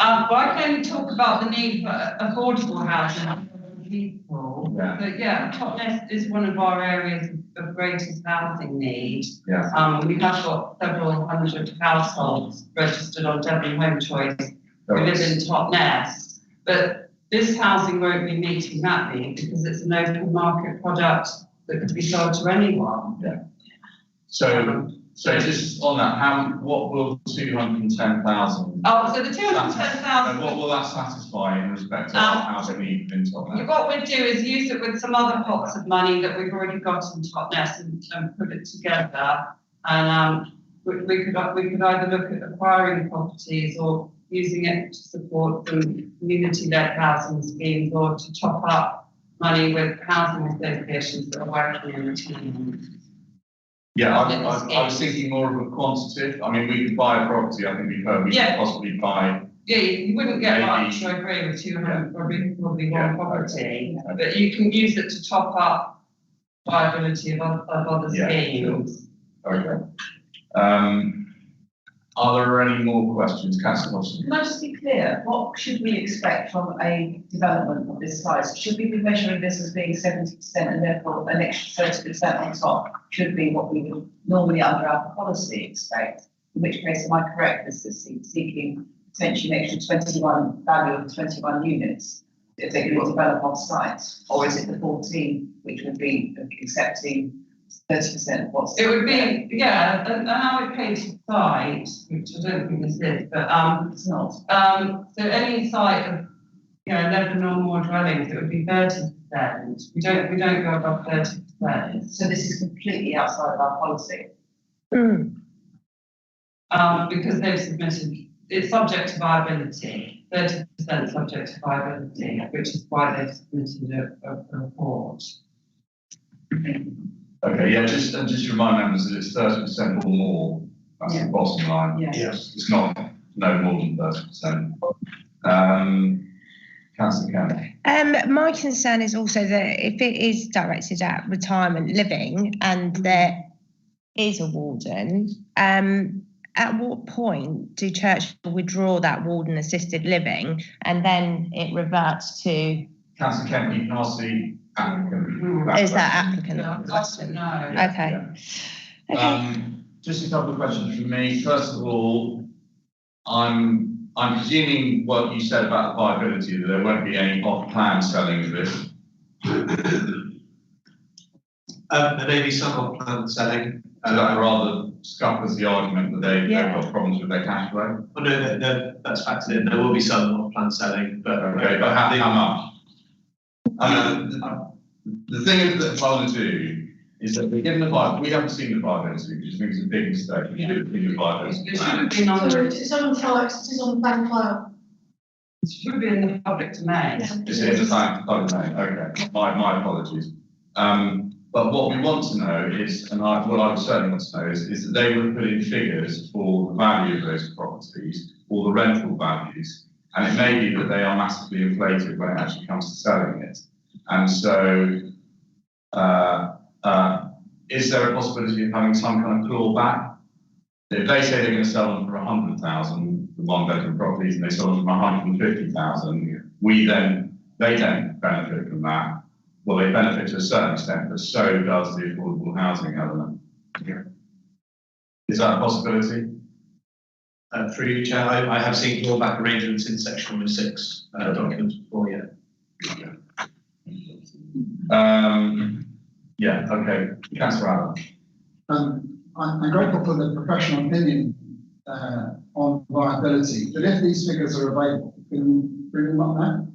Well, I can only talk about the need for affordable housing for people. Yeah. But yeah, Totnes is one of our areas of greatest housing need. Yeah. We have got several hundred households registered on Devon Home Choice who live in Totnes, but this housing won't be meeting that need because it's an open market product that could be sold to anyone. Yeah. So just on that, what will 210,000? Oh, so the 210,000. What will that satisfy in respect to our housing need in Totnes? What we'd do is use it with some other pots of money that we've already got in Totnes and put it together. And we could either look at acquiring properties or using it to support some community-led housing schemes or to top up money with housing associations that are working in the team. Yeah, I was thinking more of a quantitative. I mean, we could buy a property. I think we could possibly buy. Yeah, you wouldn't get much. I agree with 200, probably one property, but you can use it to top up viability of other schemes. Sure. Okay. Are there any more questions, Councillor Watson? Can I just be clear, what should we expect from a development of this size? Should we be measuring this as being 70% and therefore an extra 30% on top should be what we would normally under our policy expect? In which case, am I correct, this is seeking potentially an extra 21 value of 21 units if they can develop on site? Or is it the 14 which would be accepting 30% of what's... It would be, yeah, an allocated site, which I don't think this is, but it's not. So any site of 11 or more dwellings, it would be 30%. We don't go above 30%. So this is completely outside of our policy. Because they've submitted, it's subject to viability, 30% subject to viability, which is why they've submitted a report. Okay, yeah, just remind members that it's 30% or more. That's the bottom line. Yes. It's not no more than 30%. Councillor Campbell. My concern is also that if it is directed at retirement living and there is a warden, at what point do church withdraw that warden assisted living and then it reverts to... Councillor Kemp, you can ask the applicant. Is that applicant? No. Okay. Okay. Just a couple of questions from me. First of all, I'm presuming what you said about the viability, that there won't be any off-plan selling of this. There may be some off-plan selling. So that rather scuppers the argument that they've got problems with their cash flow. Oh, no, that's factored in. There will be some off-plan selling, but okay, but how much? The thing that I want to do is that we're given the viability. We haven't seen the viability, which I think is a big mistake. We should have seen the viability. It should have been on It's on file, it is on the bank file. It should be in the public domain. It's in the public domain. Okay, my apologies. But what we want to know is, and what I would certainly want to know is that they would put in figures for the value of those properties or the rental values, and it may be that they are massively inflated when it actually comes to selling it. And so, is there a possibility of having some kind of clawback? If they say they're going to sell them for 100,000, the one-bedroom properties, and they sell them for 150,000, they don't benefit from that. Well, they benefit to a certain extent, but so does the affordable housing element. Is that a possibility? Through you, Chair, I have seen clawback arrangements in section 106 documents before, yeah. Okay. Councillor Allen. I'm grateful for the professional opinion on viability, but if these figures are available, can you bring them up now?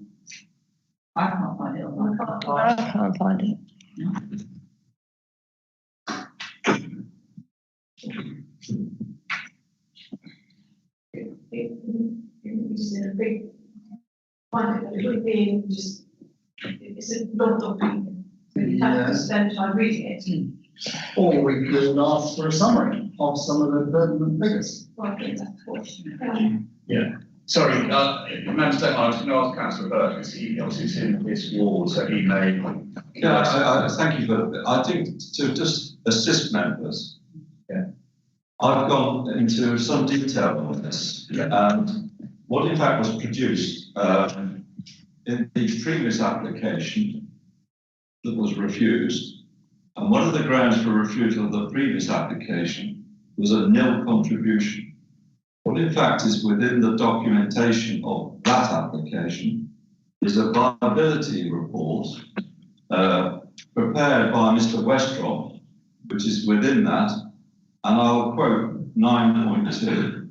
I can't find it. I can't find it. It's a big one, it would be just, it's a long document, so you have to spend time reading it. Or we could ask for a summary of some of the pertinent figures. Well, I think that's what, Sorry, Member State, I was going to ask Councillor Burke, because he obviously is in this ward, so he may. Yeah, thank you for that. I think to just assist members, I've gone into some detail on this. And what in fact was produced in the previous application that was refused, and one of the grounds for refusal of the previous application was a nil contribution. What in fact is within the documentation of that application is a viability report prepared by Mr. Westrop, which is within that, and I'll quote 9.2.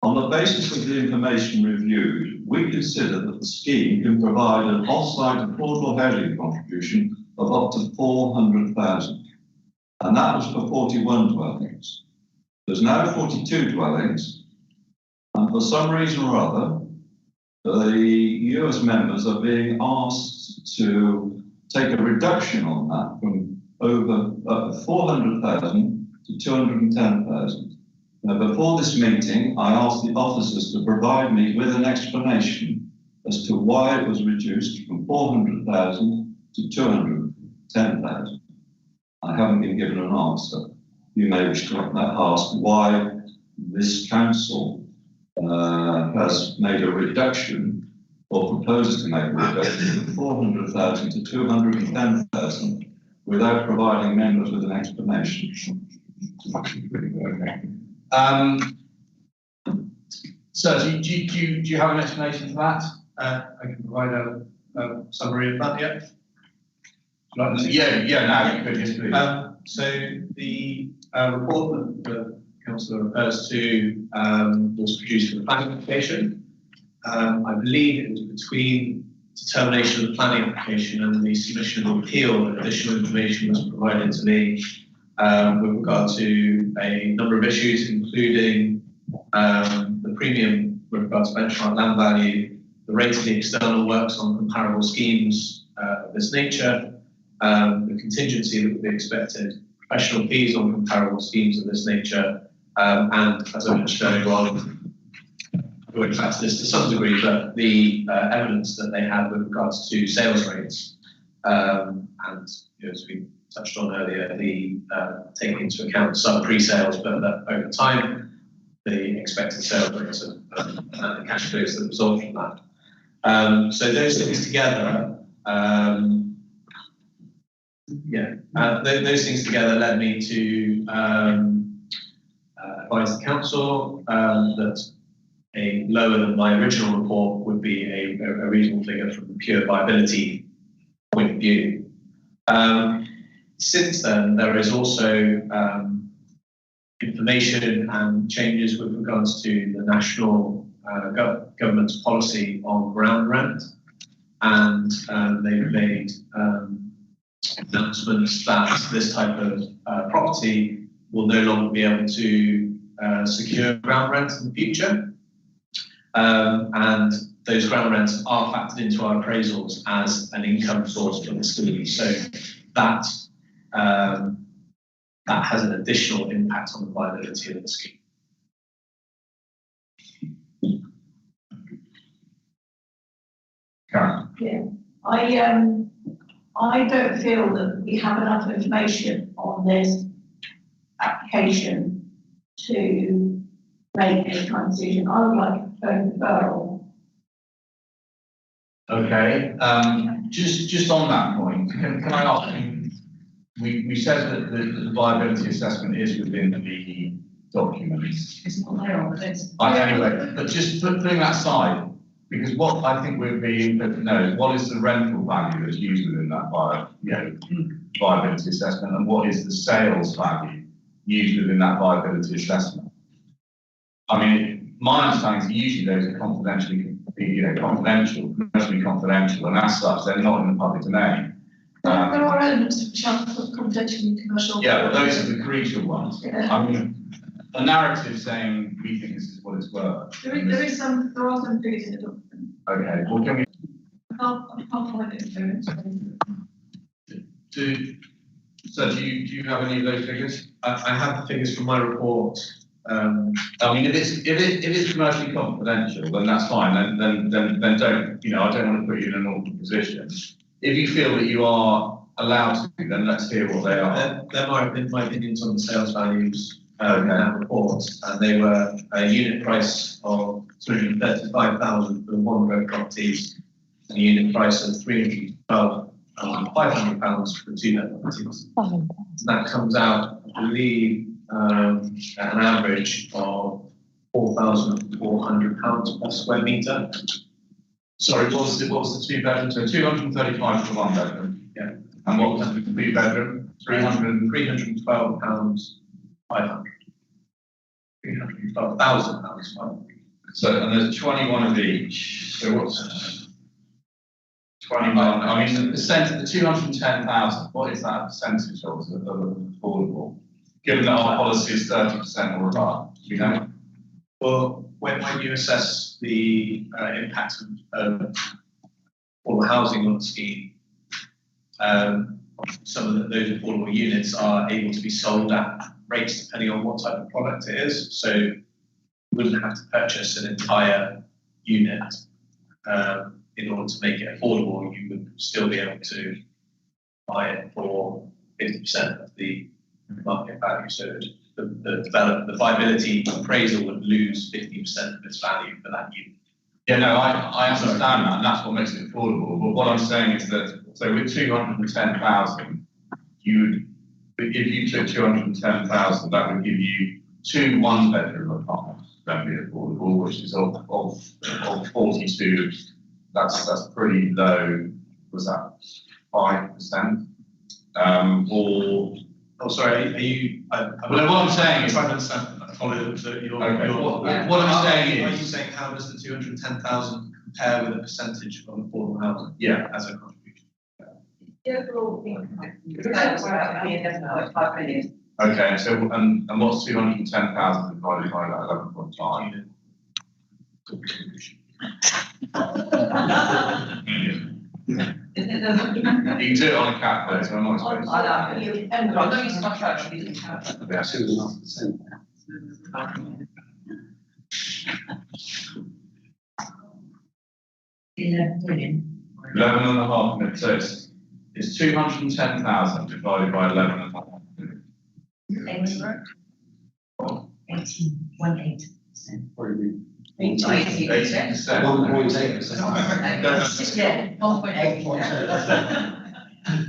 On the basis of the information reviewed, we consider that the scheme can provide an off-site affordable housing contribution of up to 400,000, and that was for 41 dwellings. There's now 42 dwellings, and for some reason or other, you as members are being asked to take a reduction on that from over 400,000 to 210,000. Now, before this meeting, I asked the officers to provide me with an explanation as to why it was reduced from 400,000 to 210,000. I haven't been given an answer. You may wish to ask why this council has made a reduction or proposes to make a reduction from 400,000 to 210,000 without providing members with an explanation. So do you have an explanation for that? I can provide a summary of that, yeah? Now you could, yes, please. So the report that the Councillor refers to was produced for the planning application. I believe it was between determination of the planning application and the submission of appeal that additional information was provided to me with regard to a number of issues, including the premium with regard to benchmark land value, the rate of the external works on comparable schemes of this nature, the contingency that would be expected, professional fees on comparable schemes of this nature, and as I mentioned earlier on, going back to this to some degree, but the evidence that they had with regards to sales rates, and as we touched on earlier, the taking into account some pre-sales, but that over time, the expected sales rates and the cash flows that result from that. So those things together, those things together led me to advise the council that a lower than my original report would be a reasonable figure from the pure viability point of view. Since then, there is also information and changes with regards to the national government's policy on ground rent, and they've made announcements that this type of property will no longer be able to secure ground rent in the future. And those ground rents are factored into our appraisals as an income source for the scheme. So that has an additional impact on the viability of the scheme. Karen? Yeah, I don't feel that we have enough information on this application to make any kind of decision. I would like a referral. Okay, just on that point, can I ask you, we said that the viability assessment is within the documents. It's not there on the list. Anyway, but just putting that aside, because what I think we'd be interested to know is what is the rental value that's used within that viability assessment, and what is the sales value used within that viability assessment? I mean, my understanding is usually those are commercially confidential, and as such, they're not in the public domain. There are elements which are confidential and commercial. Yeah, but those are the crucial ones. Yeah. I mean, a narrative saying we think this is what it's worth. There are some figures in the document. Okay, well, can we I'll find it. So do you have any of those figures? I have the figures from my report. I mean, if it's commercially confidential, then that's fine. Then don't, I don't want to put you in an awkward position. If you feel that you are allowed to, then let's hear what they are. There might have been my opinions on the sales values in that report, and they were a unit price of 235,000 for the one road properties, and a unit price of 312,500 for the two bed properties. And that comes out, I believe, at an average of £4,400 per square metre. Sorry, what was the two bedroom? So 235 for one bedroom. Yeah. And what was the three bedroom? £312,500. £312,000. So, and there's 21 of each. So what's 21? I mean, the percent of the 210,000, what is that percentage of affordable? Given that our policy is 30% or above, you know? Well, when you assess the impact of affordable housing on the scheme, some of those affordable units are able to be sold at rates depending on what type of product it is. So you wouldn't have to purchase an entire unit in order to make it affordable. You would still be able to buy it for 50% of the market value. So the viability appraisal would lose 50% of its value for that unit. Yeah, no, I understand that, and that's what makes it affordable. But what I'm saying is that, so with 210,000, if you took 210,000, that would give you 2 one-bedroom apartments that would be affordable, which is of 42. That's pretty low. Was that 5%? Oh, sorry, are you? Well, what I'm saying is, trying to understand. Okay. What I'm saying Are is, you saying how does the 210,000 compare with a percentage of affordable housing? Yeah, as a contribution. The overall impact is about 11.5 million. okay. So and what's 210,000 divided by that 11.5? You can do it on a calculator. I'm not explaining. I know you start actually using calculator. Yeah, 2.5%. 11 million. 11.5 million. So it's 210,000 divided by 11.5 million. 18.8%. 80%. 1.8%. Yeah, 1.8.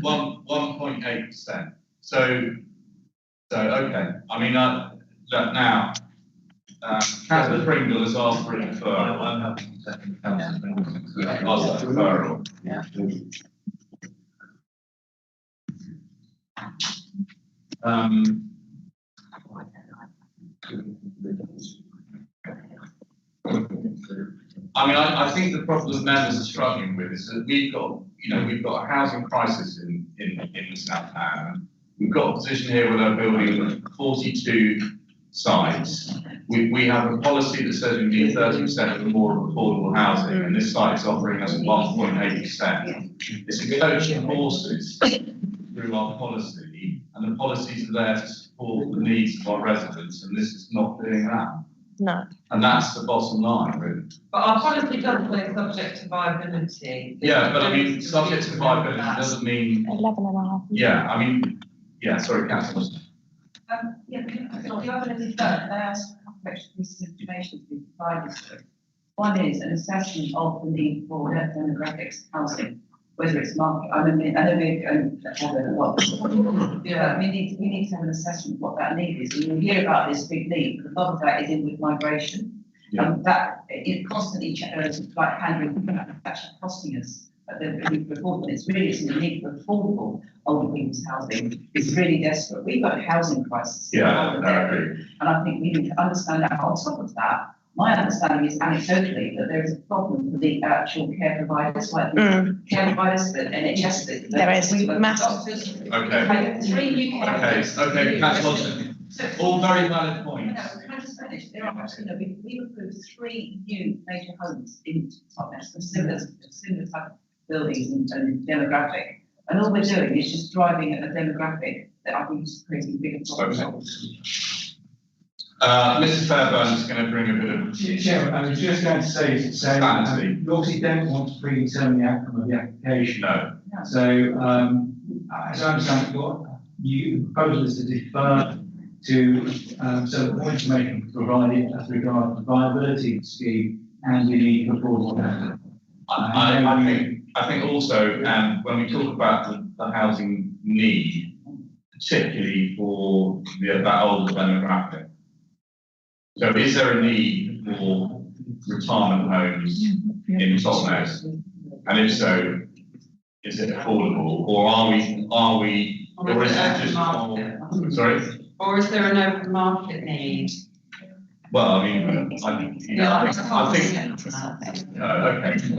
1.8%. So okay. I mean, look now. Councillor Pringle has asked for a deferral. Yeah. I mean, I think the problem that members are struggling with is that we've got a housing crisis in the South Town. We've got a position here with our building 42 sites. We have a policy that says we need 30% or more of affordable housing, and this site is offering us 1.8%. It's a coach of horses through our policy, and the policies are there to support the needs of our residents, and this is not doing that. No. And that's the bottom line, really. But our policy does say subject to viability. Yeah, but I mean, subject to viability doesn't mean. 11.5. Yeah, I mean, yeah, sorry, Councillor. Yeah, the viability first, they ask a couple of extra pieces of information to be provided to it. One is an assessment of the need for demographics housing, whether it's market. I know we're going yeah, we need to have an assessment of what that need is. And you hear about this big need, but a lot of that is in with migration. Yeah. That it constantly like handling actually costing us. The report, and it's really the need for affordable older people's housing is really desperate. We've got a housing crisis. Yeah, I agree. And I think we need to understand that. On top of that, My understanding is anecdotally that there is a problem for the actual care providers, like the care providers, the NHS. There is massive. Okay. 3 new care. Okay, Councillor Hodgson. All very valid points. Can I just finish? There are, we approved 3 new major homes in Totnes, of similar type of buildings and demographic. And all we're doing is just driving a demographic that I think is creating bigger problems. Mrs. Fairburn is going to bring a bit of. Chairman, I was just going to say, you obviously don't want to predetermine the outcome of the application. No. So, as I understand it, you proposal is to defer to, so that more information is provided as regards the viability scheme and the need for affordable housing. I think also, when we talk about the housing need, particularly for that older demographic. So is there a need for retirement homes in Totnes? And if so, is it affordable, or or is it just, sorry? Or is there an open market need? Well, I mean, I think. Okay.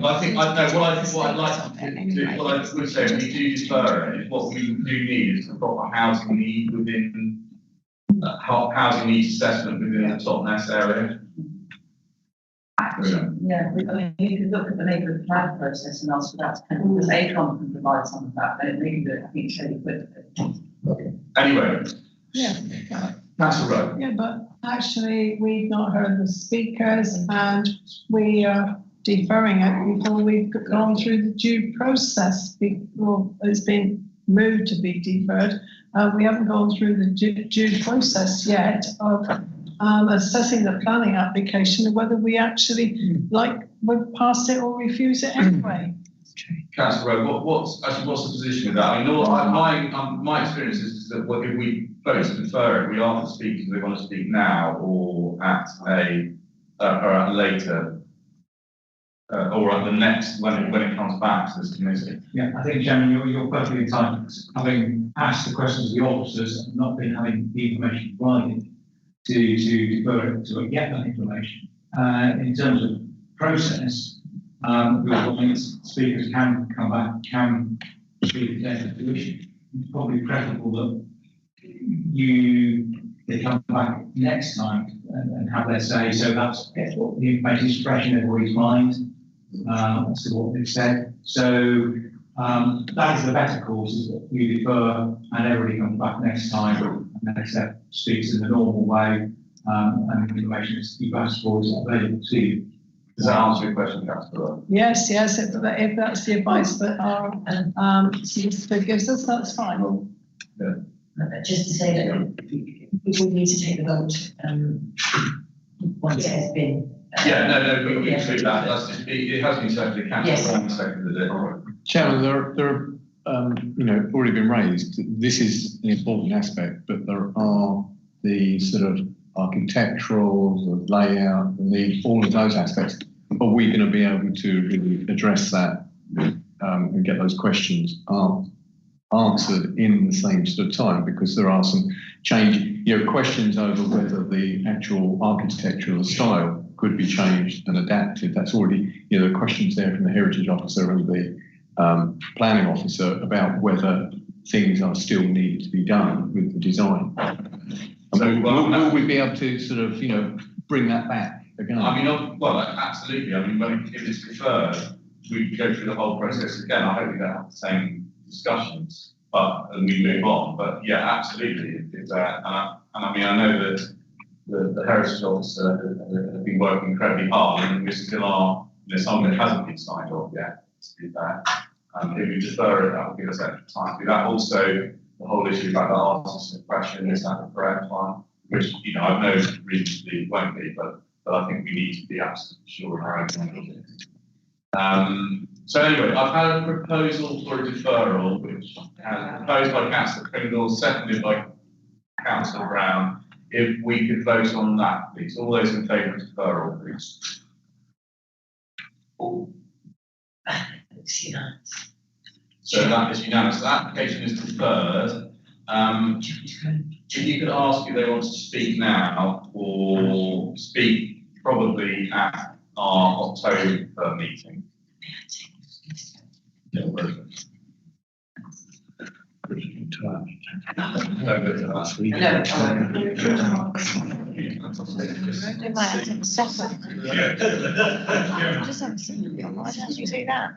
Well, what I'd like to do, what I would say, we do defer it, is what we do need is a proper housing need within, housing needs assessment within the Totnes area. Yeah, I mean, you could look at the neighbourhood plan process and ask for that, because ACOM can provide some of that, but they can do it, I think, fairly quickly. Anyway. Yeah. That's all right. Yeah, but actually, we've not heard the speakers and we are deferring it before we've gone through the due process. Before it's been moved to be deferred. We haven't gone through the due process yet of assessing the planning application and whether we actually would pass it or refuse it anyway. Councillor Rowe, what's the position with that? I mean, my experience is that if we vote to defer it, we ask the speakers if they want to speak now or at a later, or at the next, when it comes back to this committee. Yeah, I think, Chairman, you're perfectly entitled, having asked the questions of the officers and not been having the information provided to defer it to get that information. In terms of process, speakers can come back, can speak to the issue. It's probably preferable that they come back next time and have their say. So that's what the information is fresh in everybody's mind as to what they've said. So that is the better course, is that we defer and everybody comes back next time and then speaks in the normal way, and the information that you've asked for is available to you. Does that answer your question, Councillor? Yes, if that's the advice that our solicitor gives us, that's fine. Yeah. Just to say that we would need to take the vote once it has been. We include that. It has been seconded. Councillor Brown seconded it. Chairman, there are, already been raised. This is an important aspect, but there are the sort of architectural, the layout, all of those aspects. Are we going to be able to really address that and get those questions answered in the same sort of time? Because there are some questions over whether the actual architectural style could be changed and adapted. That's already, the questions there from the heritage officer and the planning officer about whether things are still needed to be done with the design. And will we be able to sort of, bring that back again? I mean, well, absolutely. I mean, if it's deferred, we go through the whole process again. I hope we don't have the same discussions, and we move on. But yeah, absolutely. I mean, I know that the heritage officer have been working incredibly hard, and we still are. Some of it hasn't been signed off yet to do that. If we defer it, that will give us extra time to do that. Also, the whole issue about the artists question, is that the correct one? Which, I've no reason to believe it won't be, but I think we need to be absolutely sure in our own language. So anyway, I've had a proposal for a deferral, which is proposed by Councillor Pringle, seconded by Councillor Brown. If we could vote on that, please. All those in favour of deferral, please. So that is unanimous. The application is deferred. If you could ask if they want to speak now or speak probably at our October meeting. We might have to separate. Just have a second. Why don't you do that?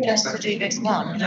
Just to do this one, so.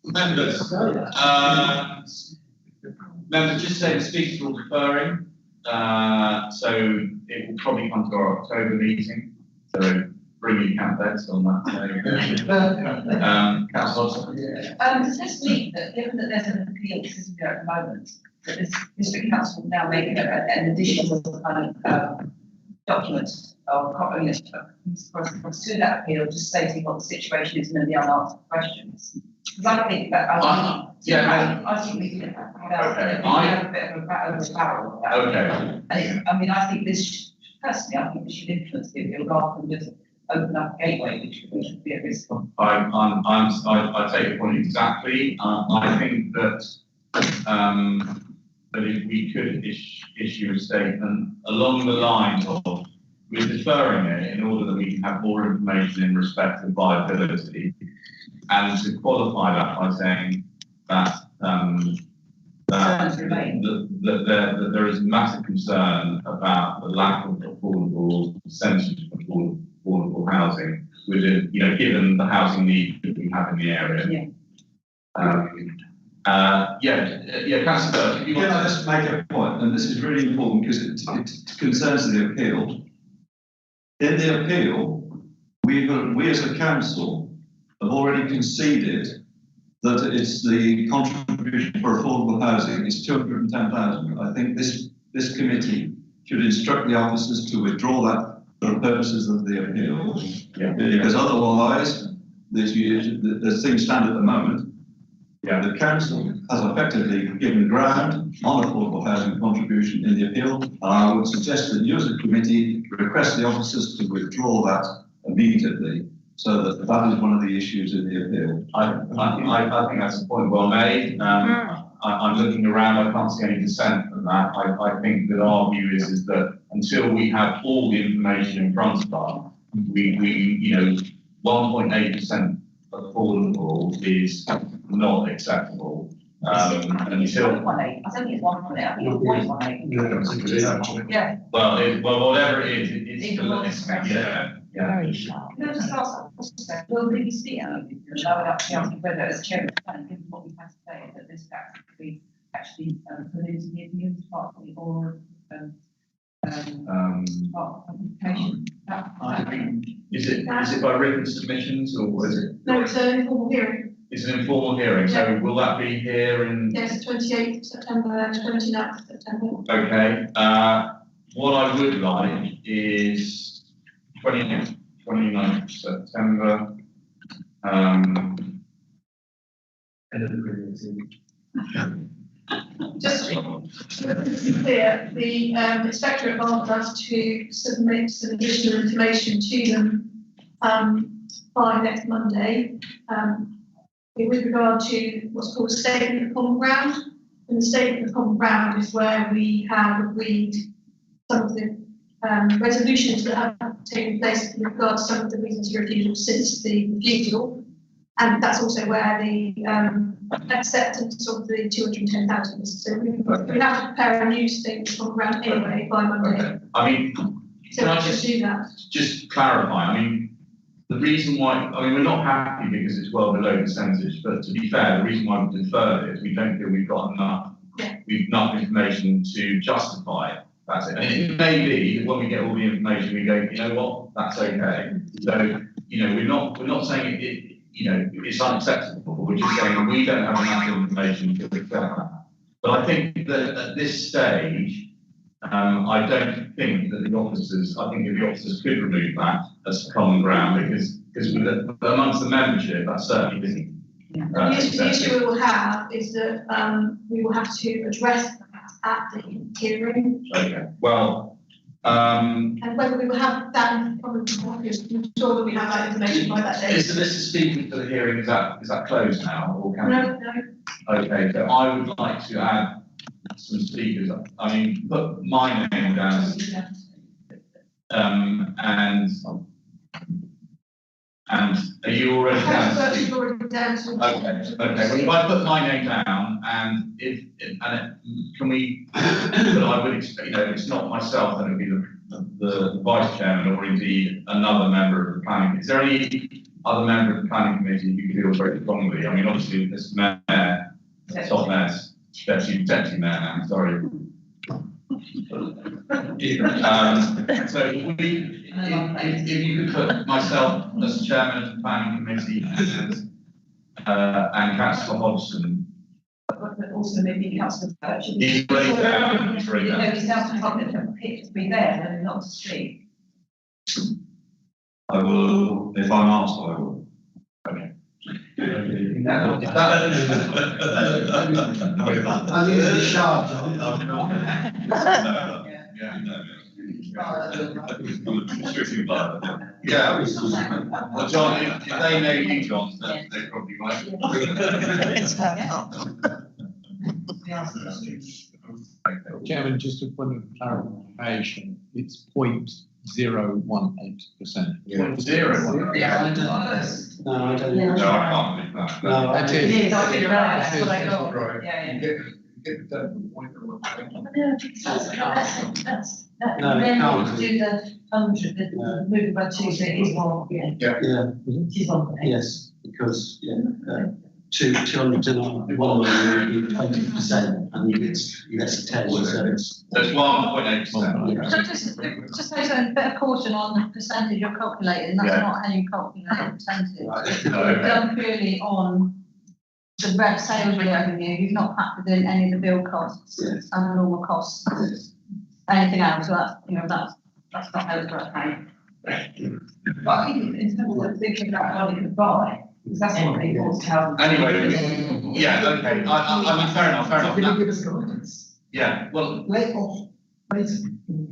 Members, members, just say the speakers will be deferring, so it will probably come to our October meeting. So bring your camp beds on that day. Councillor. Does this mean that given that there's an appeal sitting there at the moment, that this district council will now make an additional kind of document or response to that appeal, just stating what the situation is and then the unanswered questions? Because I think that I think we can have a bit of a barrel of that. Okay. And I think this personally, I think this should influence the appeal rather than just open up a gateway, which would be a risk of. I take your point exactly. I think that that if we could issue a statement along the lines of we're deferring it in order that we can have more information in respect of viability, and to qualify that by saying that that there is massive concern about the lack of affordable percentage of affordable housing within, given the housing need that we have in the area. Councillor, Can I just make a point, and this is really important because it concerns the appeal. In the appeal, we as a council have already conceded that it's the contribution for affordable housing is 210,000. I think this committee should instruct the officers to withdraw that for the purposes of the appeal, because otherwise, as things stand at the moment, the council has effectively given ground on affordable housing contribution in the appeal, and I would suggest that you as a committee request the officers to withdraw that immediately, so that is one of the issues in the appeal. I think that's a point well made. I'm looking around, I can't see any dissent from that. I think that our view is that until we have all the information in front of us, we 1.8% affordable is not acceptable. And until, I think it's 1.8. I think it's 0.18. well, whatever it is, it's Very sharp. Can I just ask a question? Will the speaker, I would actually ask whether as chairman, given what we have to say, that this actually producing the opinions partly or application? Is it by written submissions or is it? No, it's an informal hearing. It's an informal hearing, so will that be here in? Yes, 28th September, 29th September. Okay, what I would like is 29th September. Just to be clear, the inspectorate asked us to submit some additional information to them by next Monday with regard to what's called a statement of common ground. And the statement of common ground is where we have agreed some of the resolutions that have taken place with regard to some of the reasons for refusal since the refusal. And that's also where the acceptance of the 210,000 is. So we have to prepare a new statement of common ground anyway by Monday. Okay. I mean, So can I we should do that. just clarify? I mean, the reason why, I mean, we're not happy because it's well below the percentage, but to be fair, the reason why we deferred it is we don't feel we've got enough, enough information to justify it. That's it. And it may be that when we get all the information, we go, you know what, that's okay. So, you know, we're not saying it's unacceptable. We're just saying we don't have enough information to accept that. But I think that at this stage, I don't think that the officers could remove that as common ground because amongst the membership, that certainly isn't. The issue we will have is that we will have to address that at the hearing. Okay, well. And whether we will have that in common ground, I'm sure that we have that information by that date. Is the list of speakers for the hearing, is that closed now? Or can No. Okay, so I would like to add some speakers. I mean, put my name down. And are you already down? Okay. Well, if I put my name down, and can we? But I would expect, it's not myself, then it would be the vice chairman, or indeed another member of the planning. Is there any other member of the planning committee who feels very strongly? I mean, obviously, this mayor, top mayor, deputy mayor now. Sorry. So if you could put myself as chairman of the planning committee and Councillor Hodgson. But also maybe Councillor Birch. He's already there. He's already there. He's now picked to be there and not to speak. I will, if I'm asked, I will. Okay. Yeah. Well, John, if they know you, John, they probably won't. Chairman, just a point of clarification, it's 0.018%. 0.0? Yeah, I don't. No, I don't. No, I can't believe that. No, That It is. is, I did right, that's what I It got. Right. Yeah. Get that point. No, Then can't. do the 100, moving by 2, so it is more, yeah. Yeah, It is on there. yes, because, 200 to 1 million, 20%, and you get 10, so it's. That's 1.8%. So just say a bit of caution on the percentage you're calculating, that's Yeah. not how you calculate the percentage. It's Okay. done purely on the sales revenue, you've not factored in any of the bill costs Yes. and the normal costs. Anything else, so that's not how it's worked out. But I think in terms of thinking about how they could buy, because that's what they want to have. Anyway, yeah, okay. I mean, fair enough. Can you give us guidance? Yeah, well, Late off, late.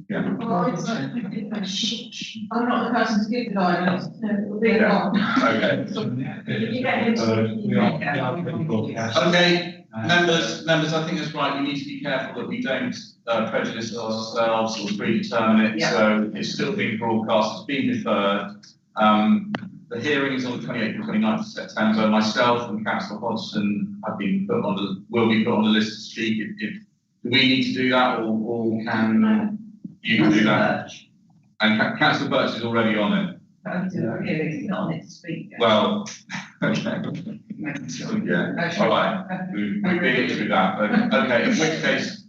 yeah. Well, I'm not the person to give the guidance, no, it will be a Yeah. lot. Okay. If you get him. Okay, members, I think that's right. We need to be careful that we don't prejudice ourselves or predetermine it. Yeah. So it's still being broadcast, it's being deferred. The hearing is on the 28th and 29th of September. Myself and Councillor Hodgson will be put on the list to speak. Do we need to do that, or can you do that? And Councillor Birch is already on it. I'm doing a review, it's not on it to speak. yet. Well, yeah, all right, we've been through that, but, okay, in which case,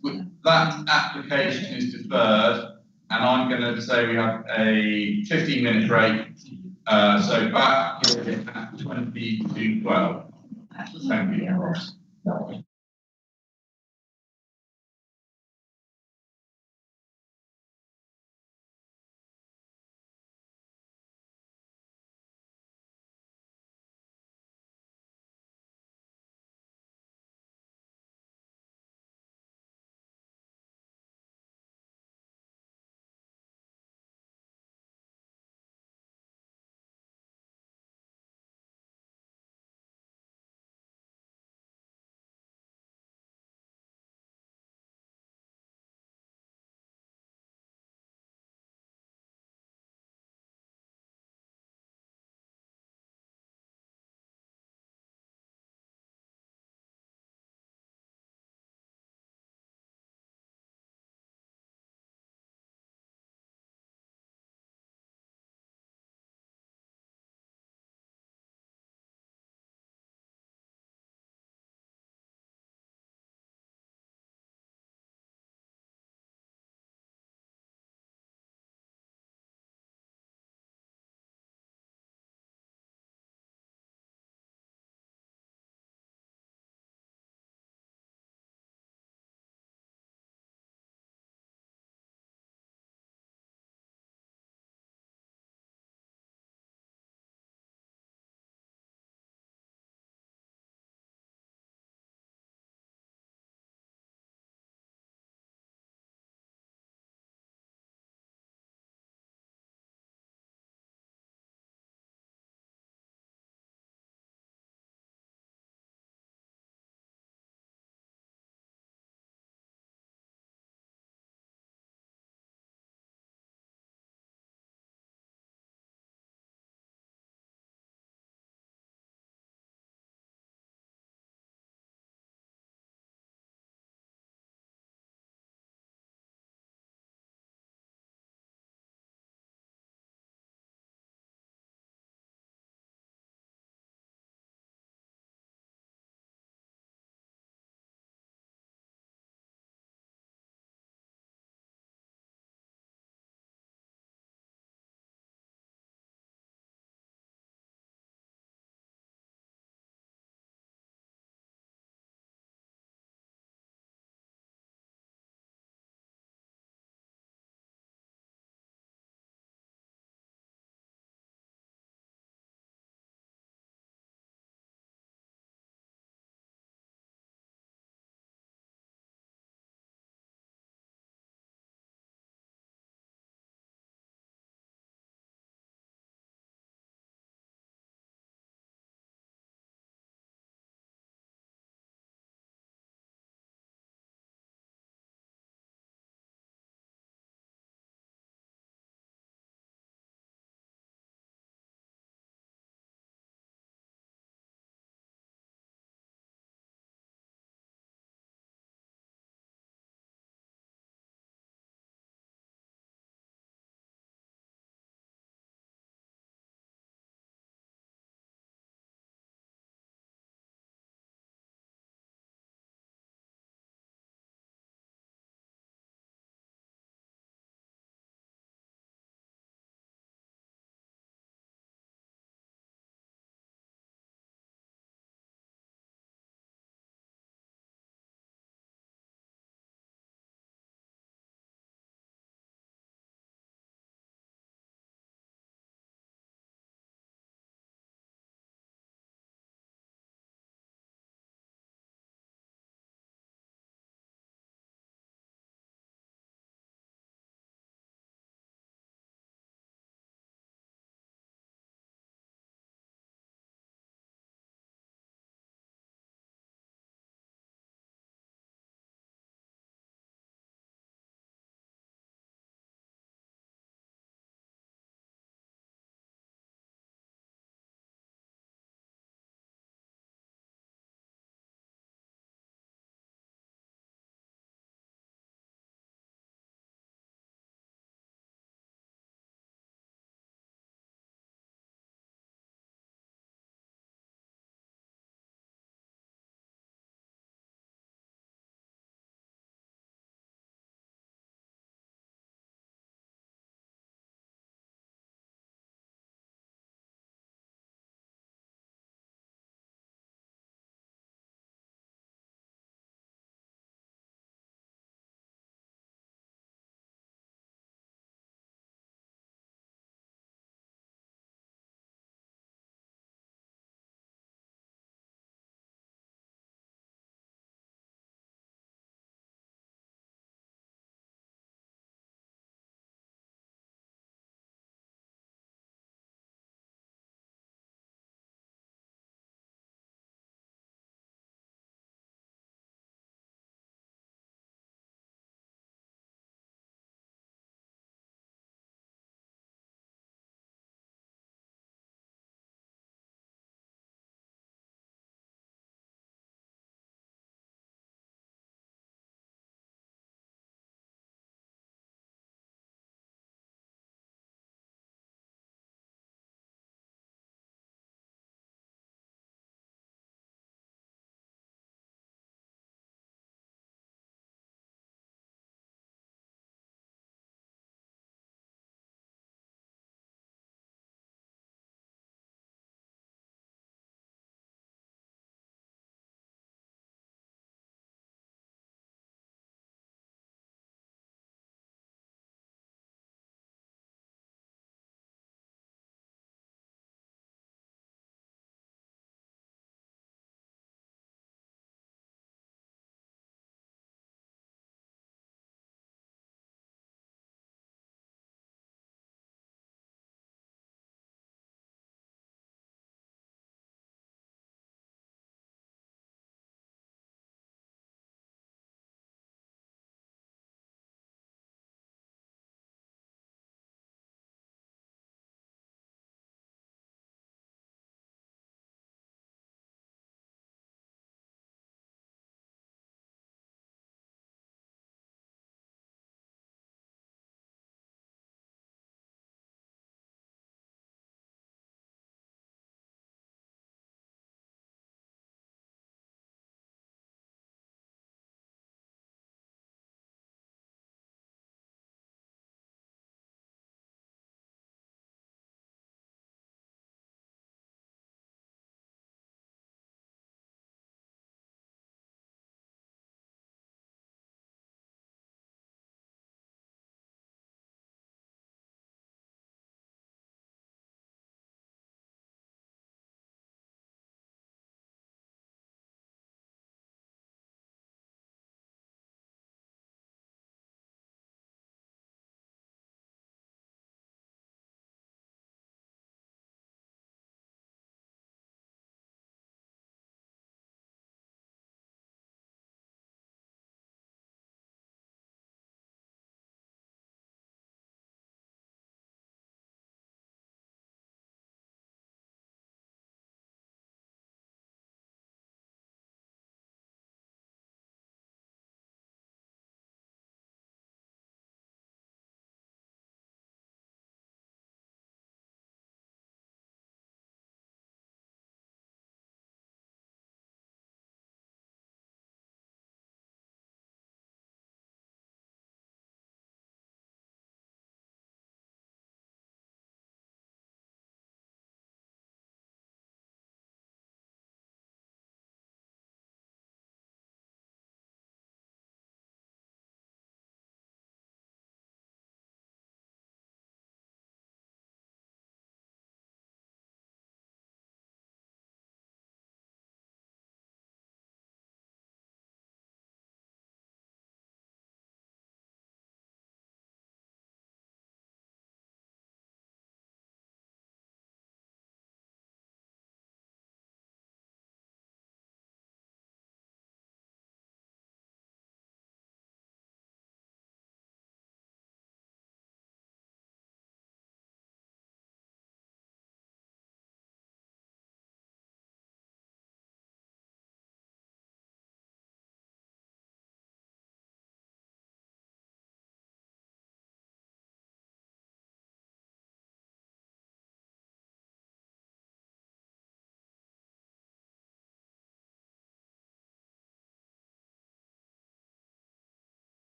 that application is deferred, and I'm gonna say we have a 15-minute break, so back at 20 to 12. Thank you.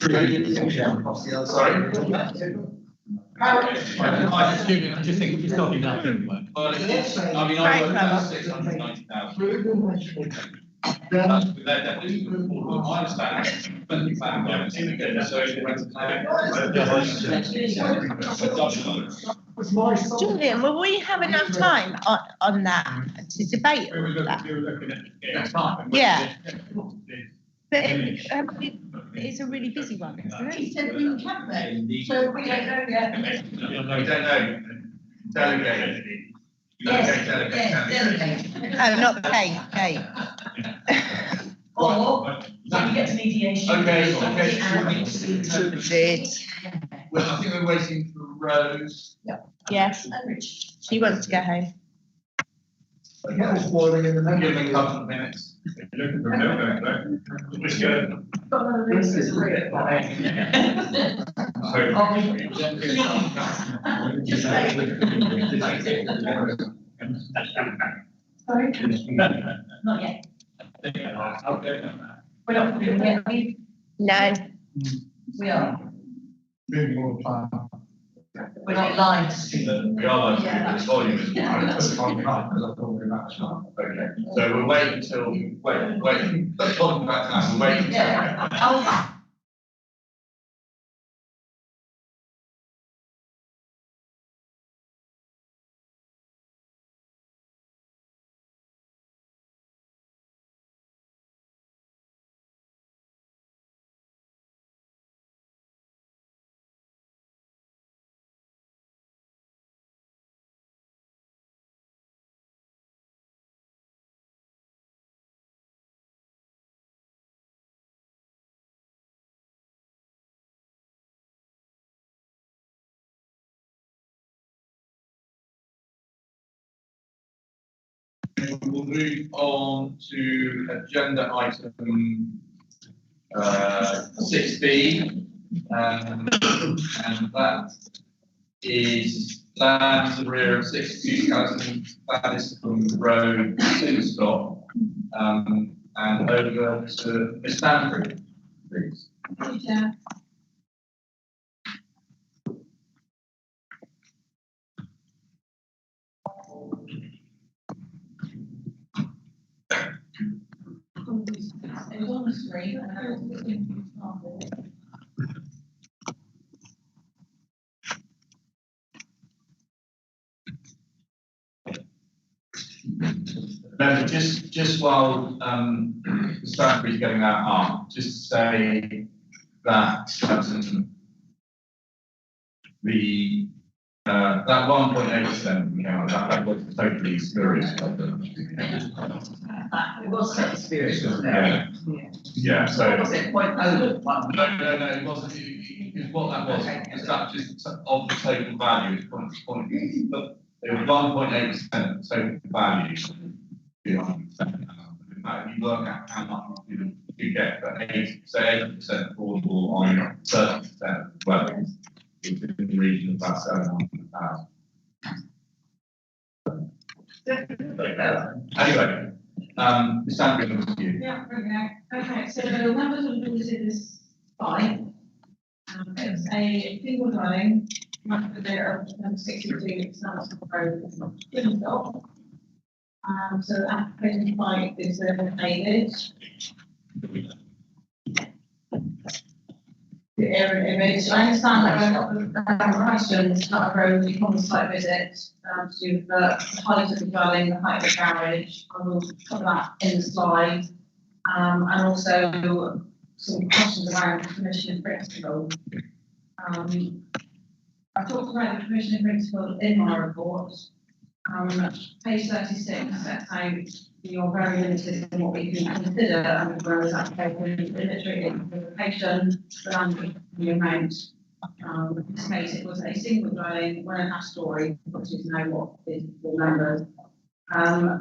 Sorry? I just think it's not enough anyway. Well, it is, I mean, I Right, work Clever. out 690,000. That's with their definition, I understand, but in fact, I haven't seen it again, so it's Julian, will we have enough time on that to debate all of that? Yeah. But it's a really busy one, isn't it? He said we can then, so we don't know yet. We don't know. Delegate. Yes, Delegate. delegate. Oh, not Kate, Kate. Or when we get to mediation. Okay. Did. Well, I think we're waiting for Rose. Yes, she wants to go home. Give them a couple of minutes. Looking for milk, right? Let's go. Just like. Sorry? Not yet. We're not moving yet, No. we are. Moving on the plan. We're not live. We are like, Yeah. this volume is. Yeah, that's Okay, so we'll wait until, let's talk about that, we'll wait until. Yeah. Oh. We'll move on to agenda item 6B, and that is land to the rear of 6,000 Bannister Road, Superstop, and over to Miss Stanford, please. Yeah. It was on the screen and I was looking for it. No, just while Stanford is getting that up, just to say that the that 1.8%, that was totally spurious. It was set spurious, wasn't it? Yeah, so. What was it, 0.01? No, it wasn't, it what that was, is that just of the total value, it's but it was 1.8% total value. In fact, if you work out how much you get for 80% affordable on 30% well, it's in the region of about 700,000. Anyway, Ms. Sandra, over to you. Yeah, okay, so the numbers of visited this site. It was a single dwelling, much of there of 62 Sunset Road, Bristol. So the application site is dated. The area image. I understand that there are a lot of questions about a road on the site visit to do with the height of the dwelling, the height of the garage. I will cover that in the slide. And also some questions around permission in principle. I talked about the permission in principle in my report. Page 36 sets out you're very limited in what we can consider and whereas application, the literary interpretation, the land, the amount. In this case, it was a single dwelling, 1.5 story, which is now what is remembered.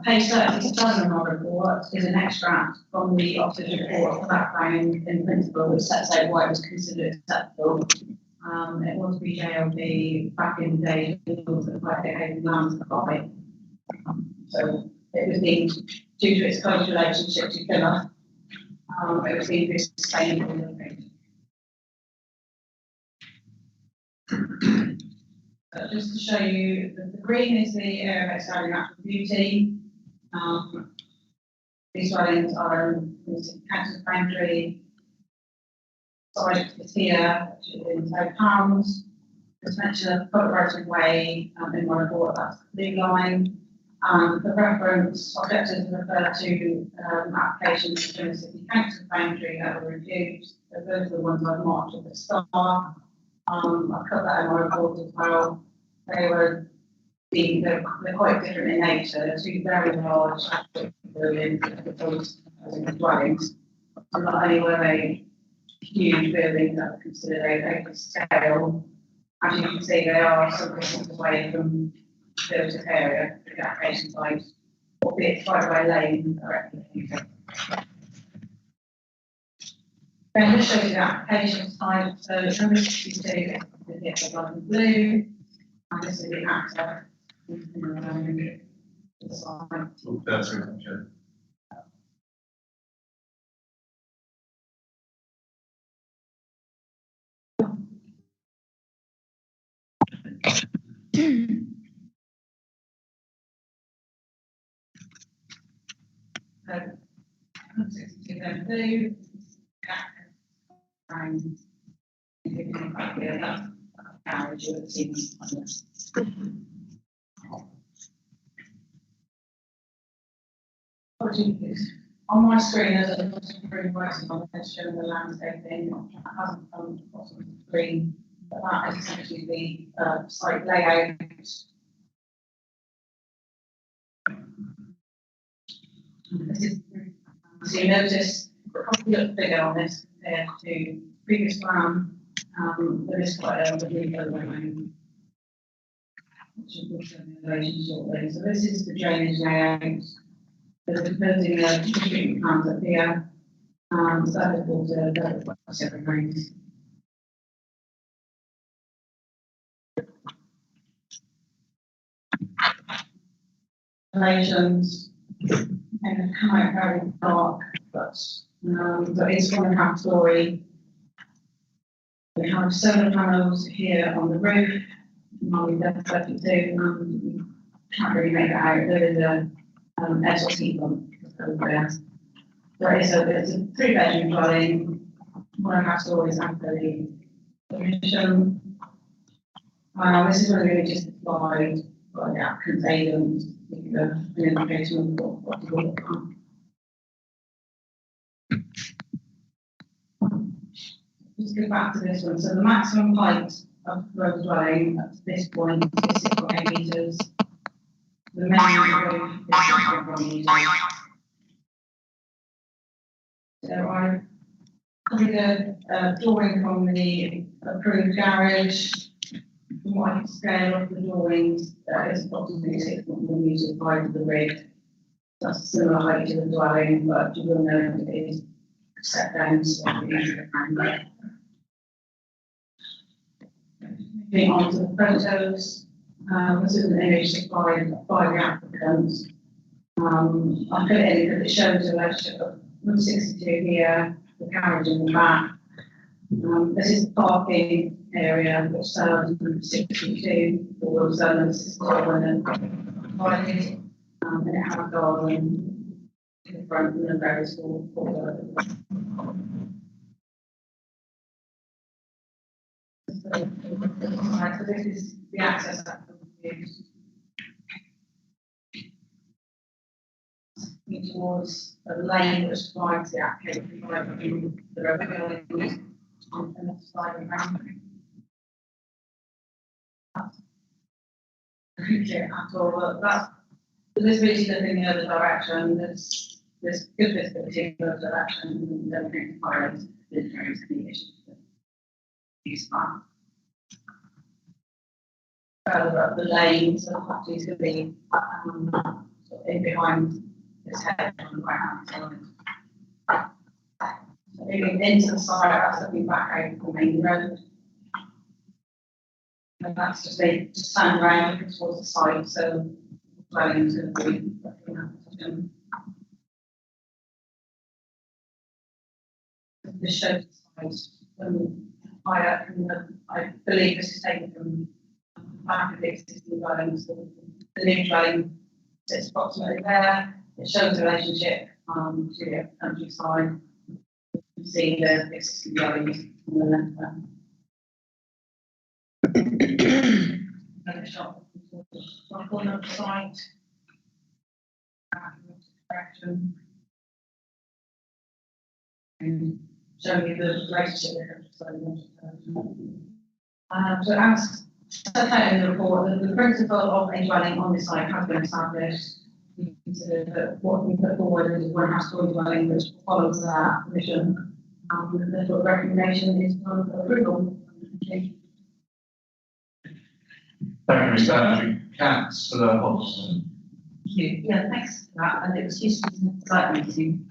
Page 37 of my report is an extract from the officer's report for background in principle, which sets out why it was considered acceptable. It was BJLB back in the day, it was like they had land supply. So it was deemed, due to its close relationship to Plymouth, it was deemed sustainable. Just to show you, the green is the area of outstanding natural beauty. These dwellings are in the council boundary, side is here, which is in £10. There's mention of public right of way in my report, that's the blue line. The reference objectives refer to applications in the city council boundary that were reviewed. So those are the ones I've marked with the star. I've put that in my report as well. They're quite different in nature. They're two very large buildings, dwellings. And not only were they huge buildings that were considered over scale, as you can see, they are some distance away from the built area, the application site, albeit quite away lane directly. Then this shows you the application site. So number 62 is the line in blue, and this is the access. On my screen, there's a very working on the showing the landscaping. That hasn't come across on the screen, but that is essentially the site layout. So you notice the probably look bigger on this compared to previous plan. There is quite a big overhang, which will show the elevation shortly. So this is the drainage layout. There's a building treatment plant up here, surface water, that was separate drains. Relations and come out very dark, but it's 1.5 story. We have solar panels here on the roof, that's 32, and you can't really make it out. There is a SLT pump over there. It's a 3-bedroom dwelling, 1.5 stories after the permission. This is going to be just applied by the applicant's agent. An indication of what to look at. Just go back to this one. So the maximum height of the road dwelling at this point is 6.8 metres. The minimum roof is 6.1 metres. So I copied a drawing from the approved garage. From what I can scale off the drawings, is approximately 6.1 metres wide of the rig. That's a similar height to the dwelling, but you will know that it is set down slightly into the camera. Moving on to the photos, this is an image supplied by the applicant. I put it in because it shows a relationship of 162 here, the garage in the back. This is the parking area which serves 62 for zones, 67 and provided, and it has a garden in the front and a very small courtyard. So this is the access that we use. Towards a lane which provides the application right in the road and the side of the boundary. At all, but this really look in the other direction. There's good visibility in the other direction, and don't think violate the various conditions that use that. Further up the lane, so the properties could be in behind this head on the right hand side. So moving into the side, that's looking back over the main road. And that's just just stand around looking towards the side, so dwellings are going to be looking at the position. This shows the side I believe this is taken from back of the existing dwellings. The new dwelling sits approximately there. It shows the relationship to the countryside. You can see the existing dwellings on the left there. And the shop on the corner of the site. Direction. And showing you the relationship with the countryside. So as set out in the report, the principle of a dwelling on this site has been established. We consider that what we put forward is one house-story dwelling which follows that mission. And the recommendation is for approval. Thank you, Mr. Henry. Councillor Hodgson. Yeah, thanks for that, and it was useful to the site meeting.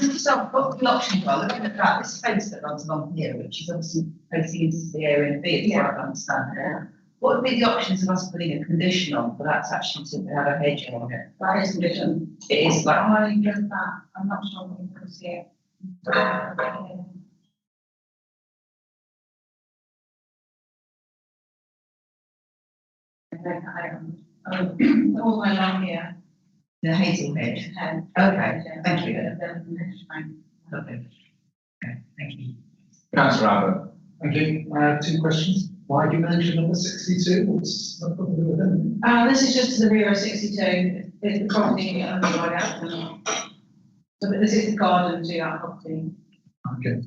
We've just got the option well, looking at that, this fence that runs along here, which is obviously facing into the area B, as I understand there. What would be the options of us putting a condition on for that to actually to have a hedge on it? That is a condition. It is like, I get that. I'm not sure we can see it. All the way along here. the hazel hedge. Okay, thank you. Lovely. Okay, thank you. Councillor Abbott. Thank you. Two questions. Why do you mention number 62? What's the problem with them? This is just to the rear of 62. It's the property on the right out. So this is the garden to our property. Okay.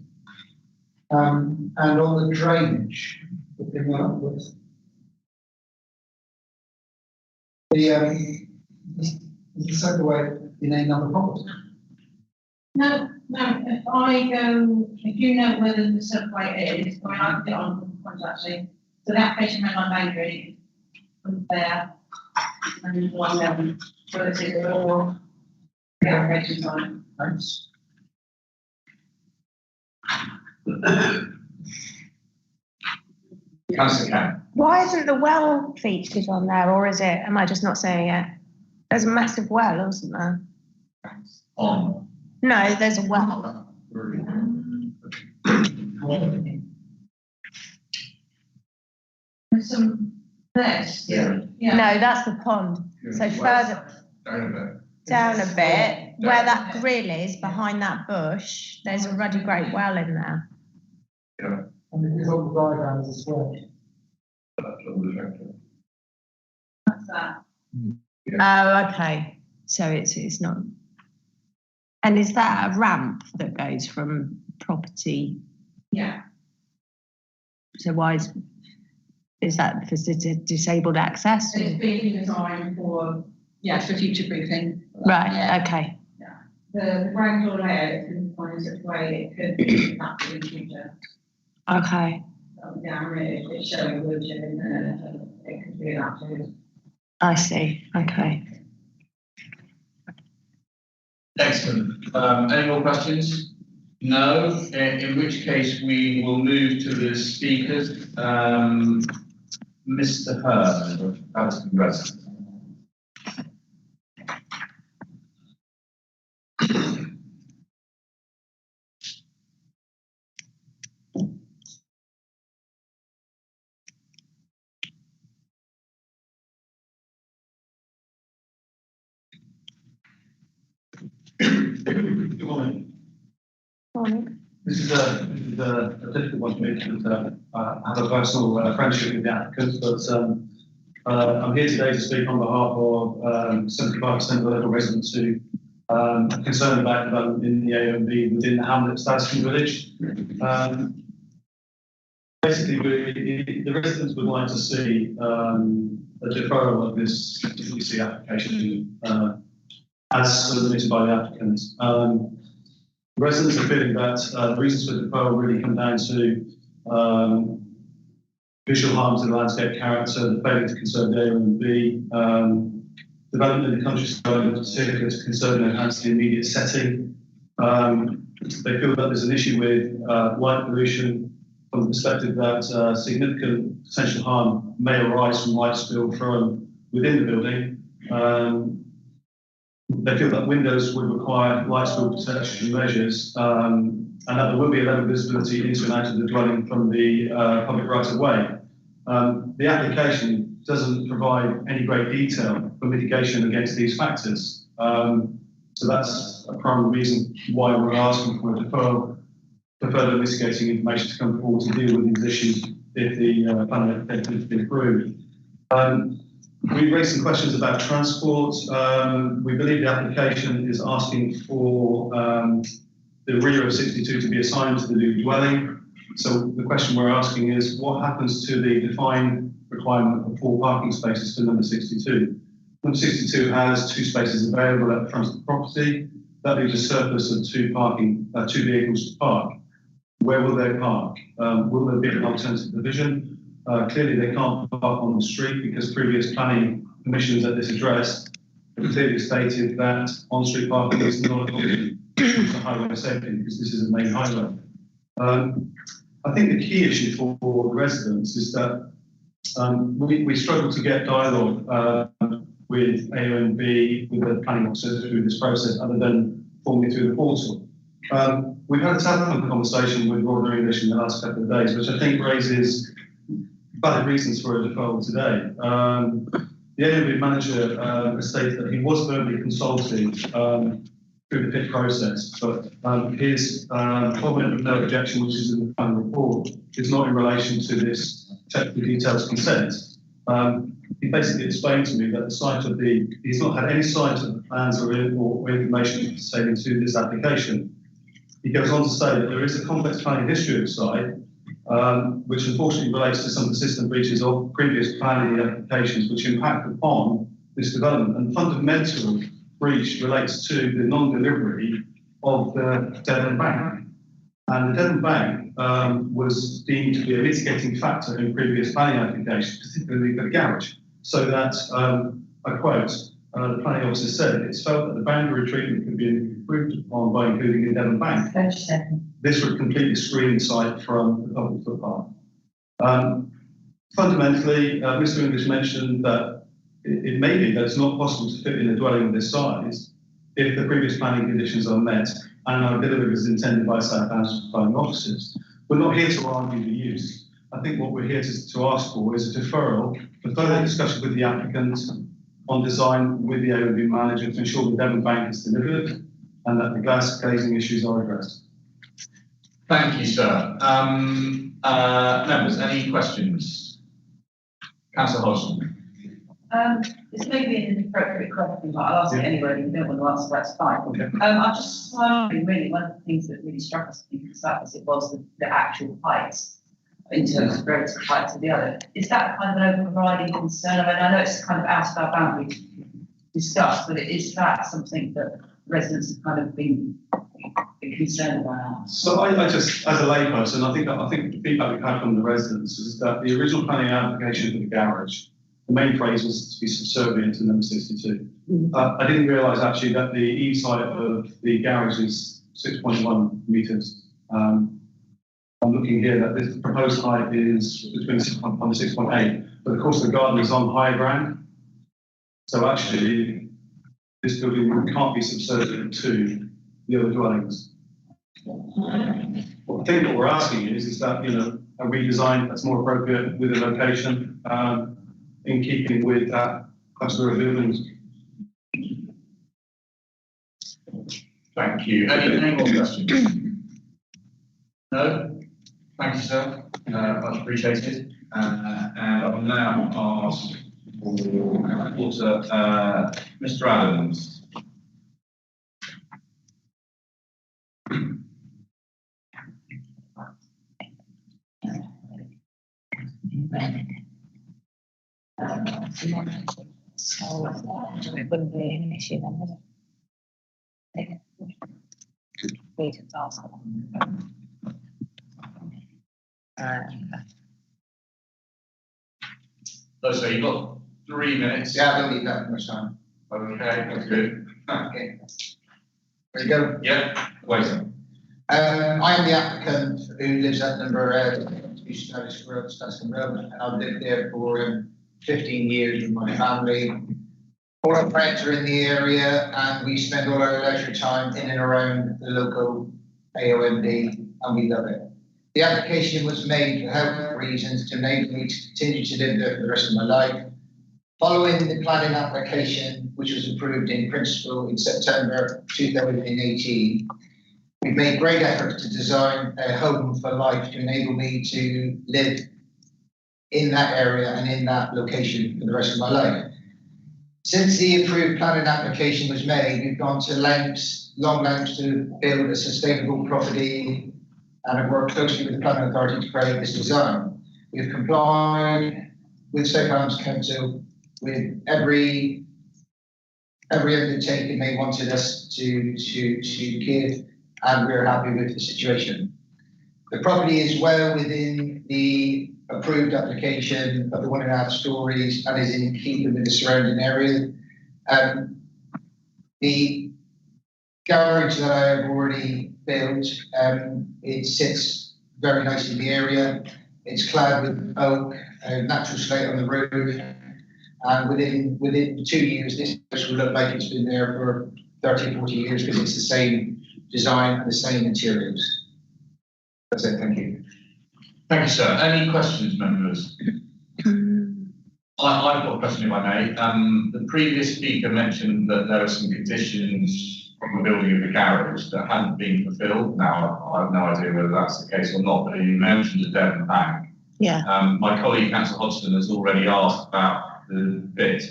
And on the drainage, we've been one upwards. Is the soakaway in another property? No. If you know where the soakaway is, I can get on the front actually. So the application ran on boundary from there and one there. So it's all the application time. Thanks. Councillor Kemp. Why isn't the well featured on there, or is it? Am I just not saying it? There's a massive well, isn't there? On. No, there's a well. There's some this. Yeah. No, that's the pond. So further down a bit, where that grill is behind that bush, there's a ruddy great well in there. Yeah. And it's on the diagrams as well. That's that. Oh, okay. So it's not. And is that a ramp that goes from property? Yeah. So why is that for disabled access? It's being designed for future proofing. Right. Yeah. Okay. The ground floor layout can find such a way it could be adapted in the future. Okay. It's showing wood in there, it could be adapted. I see. Okay. Excellent. Any more questions? No, in which case we will move to the speakers. Mr. Hurd, Alison Resident. Good morning. Morning. This is a difficult one for me because I have a personal friendship with the applicants, but I'm here today to speak on behalf of 75% of the local residents who are concerned about development in the AOB within the hamlet Stadston village. Basically, the residents would like to see a deferral of this TPC application as submitted by the applicant. Residents are feeling that the reasons for deferral really come down to visual harm to the landscape character, the failure to conserve the AOB, development in the countryside in particular to conserve and enhance the immediate setting. They feel that there's an issue with light pollution from the perspective that significant potential harm may arise from light spill from within the building. they feel that windows would require light spill protection measures, and that there will be a level of visibility into and out of the dwelling from the public right of way. The application doesn't provide any great detail for mitigation against these factors. So that's a primary reason why we're asking for a deferral for further mitigating information to come forward to deal with these issues if the plan is approved. We raised some questions about transport. We believe the application is asking for the rear of 62 to be assigned to the new dwelling. So the question we're asking is, what happens to the defined requirement of 4 parking spaces for number 62? Number 62 has 2 spaces available at the front of the property. That leaves a surplus of 2 vehicles to park. Where will they park? Will there be an alternative provision? Clearly they can't park on the street because previous planning permissions at this address have clearly stated that on-street parking is not an option for highway safety because this is a main highway. I think the key issue for the residents is that we struggle to get dialogue with AONB, with the planning officer through this process other than formally through the portal. We've had a telephone conversation with Royal English in the last couple of days, which I think raises valid reasons for a deferral today. The AONB manager has stated that he was verbally consulted through the PIT process, but his comment of no objection, which is in the final report, is not in relation to this technical details consent. He basically explained to me that the site of he's not had any sight of the plans or information pertaining to this application. He goes on to say that there is a complex planning history of the site, which unfortunately relates to some persistent breaches of previous planning applications which impact upon this development. And the fundamental breach relates to the non-delivery of the Devon Bank. And the Devon Bank was deemed to be a mitigating factor in previous planning applications, particularly for the garage. So that, I quote, the planning officer said, it's felt that the boundary treatment could be improved upon by including the Devon Bank. This would completely screen the site from the public footpath. Fundamentally, Mr. English mentioned that it may be that it's not possible to fit in a dwelling of this size if the previous planning conditions are met and are delivered as intended by Southampton planning officers. We're not here to argue the use. I think what we're here to ask for is a deferral for further discussion with the applicant on design with the AONB manager to ensure the Devon Bank is delivered and that the glass glazing issues are addressed. Thank you, sir. Members, any questions? Councillor Hodgson. This may be an inappropriate question, but I'll ask it anyway. If you don't want to answer, that's fine. Okay. I'm just wondering, really, one of the things that really struck us because that was the actual height in terms of relative height to the other. Is that kind of an overriding concern? I mean, I know it's kind of out of our boundary to discuss, but is that something that residents have kind of been concerned about? So I just, as a layperson, I think the feedback we've had from the residents is that the original planning application for the garage, the main phrase was to be subservient to number 62. I didn't realise actually that the eave height of the garage is 6.1 metres. I'm looking here that this proposed height is between 6.1 and 6.8, but of course the garden is on higher ground. So actually, this building can't be subservient to the other dwellings. Well, the thing that we're asking is that, you know, a redesign that's more appropriate with the location, in keeping with that cluster of buildings. Thank you. Any more questions? No? Thank you, sir. Much appreciated. And I will now ask for Mr. Adams. So it wouldn't be an issue then, would it? Wait and ask. So you've got 3 minutes. Yeah, I don't need that much time. Okay, that's good. Okay. There you go. Yeah, wait a minute. I am the applicant who lives at number East Notice Road, Stanscombe Road, and I've lived there for 15 years with my family. All our friends are in the area and we spend all our leisure time in and around the local AOMD and we love it. The application was made for health reasons to enable me to continue to live there for the rest of my life. Following the planning application, which was approved in principle in September 2018, we've made great efforts to design a home for life to enable me to live in that area and in that location for the rest of my life. Since the approved planning application was made, we've gone to long lengths to build a sustainable property and have worked closely with the planning authority to create this design. We've complied with Stoke Council with every undertaking they wanted us to give, and we're happy with the situation. The property is well within the approved application of the 1.5 stories and is in keeping with the surrounding area. The garage that I have already built, it sits very nicely in the area. It's clad with oak, natural slate on the roof, and within 2 years, this house will look like it's been there for 30, 40 years because it's the same design and the same materials. That's it, thank you. Thank you, sir. Any questions, members? I've got a question, if I may. The previous speaker mentioned that there were some conditions from the building of the garage that hadn't been fulfilled. Now, I have no idea whether that's the case or not, but you mentioned the Devon Bank. Yeah. My colleague, Councillor Hodgson, has already asked about the bit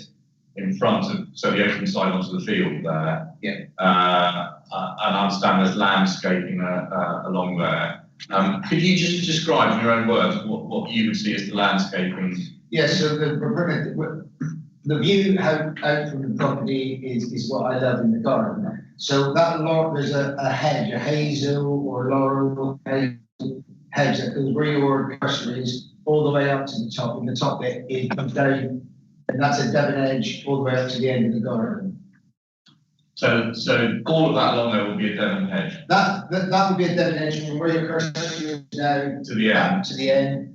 in front of, so the open side onto the field there. Yeah. And I understand there's landscaping along there. Could you just describe in your own words what you would see as the landscaping? Yes, so the view out from the property is what I love in the garden. So that lot, there's a hedge, a hazel or laurel hedge that goes where your cursor is all the way up to the top, and the top bit it comes down, and that's a Devon edge all the way up to the end of the garden. So all of that along there will be a Devon hedge? That would be a Devon hedge from where your cursor is now to the end. To the end.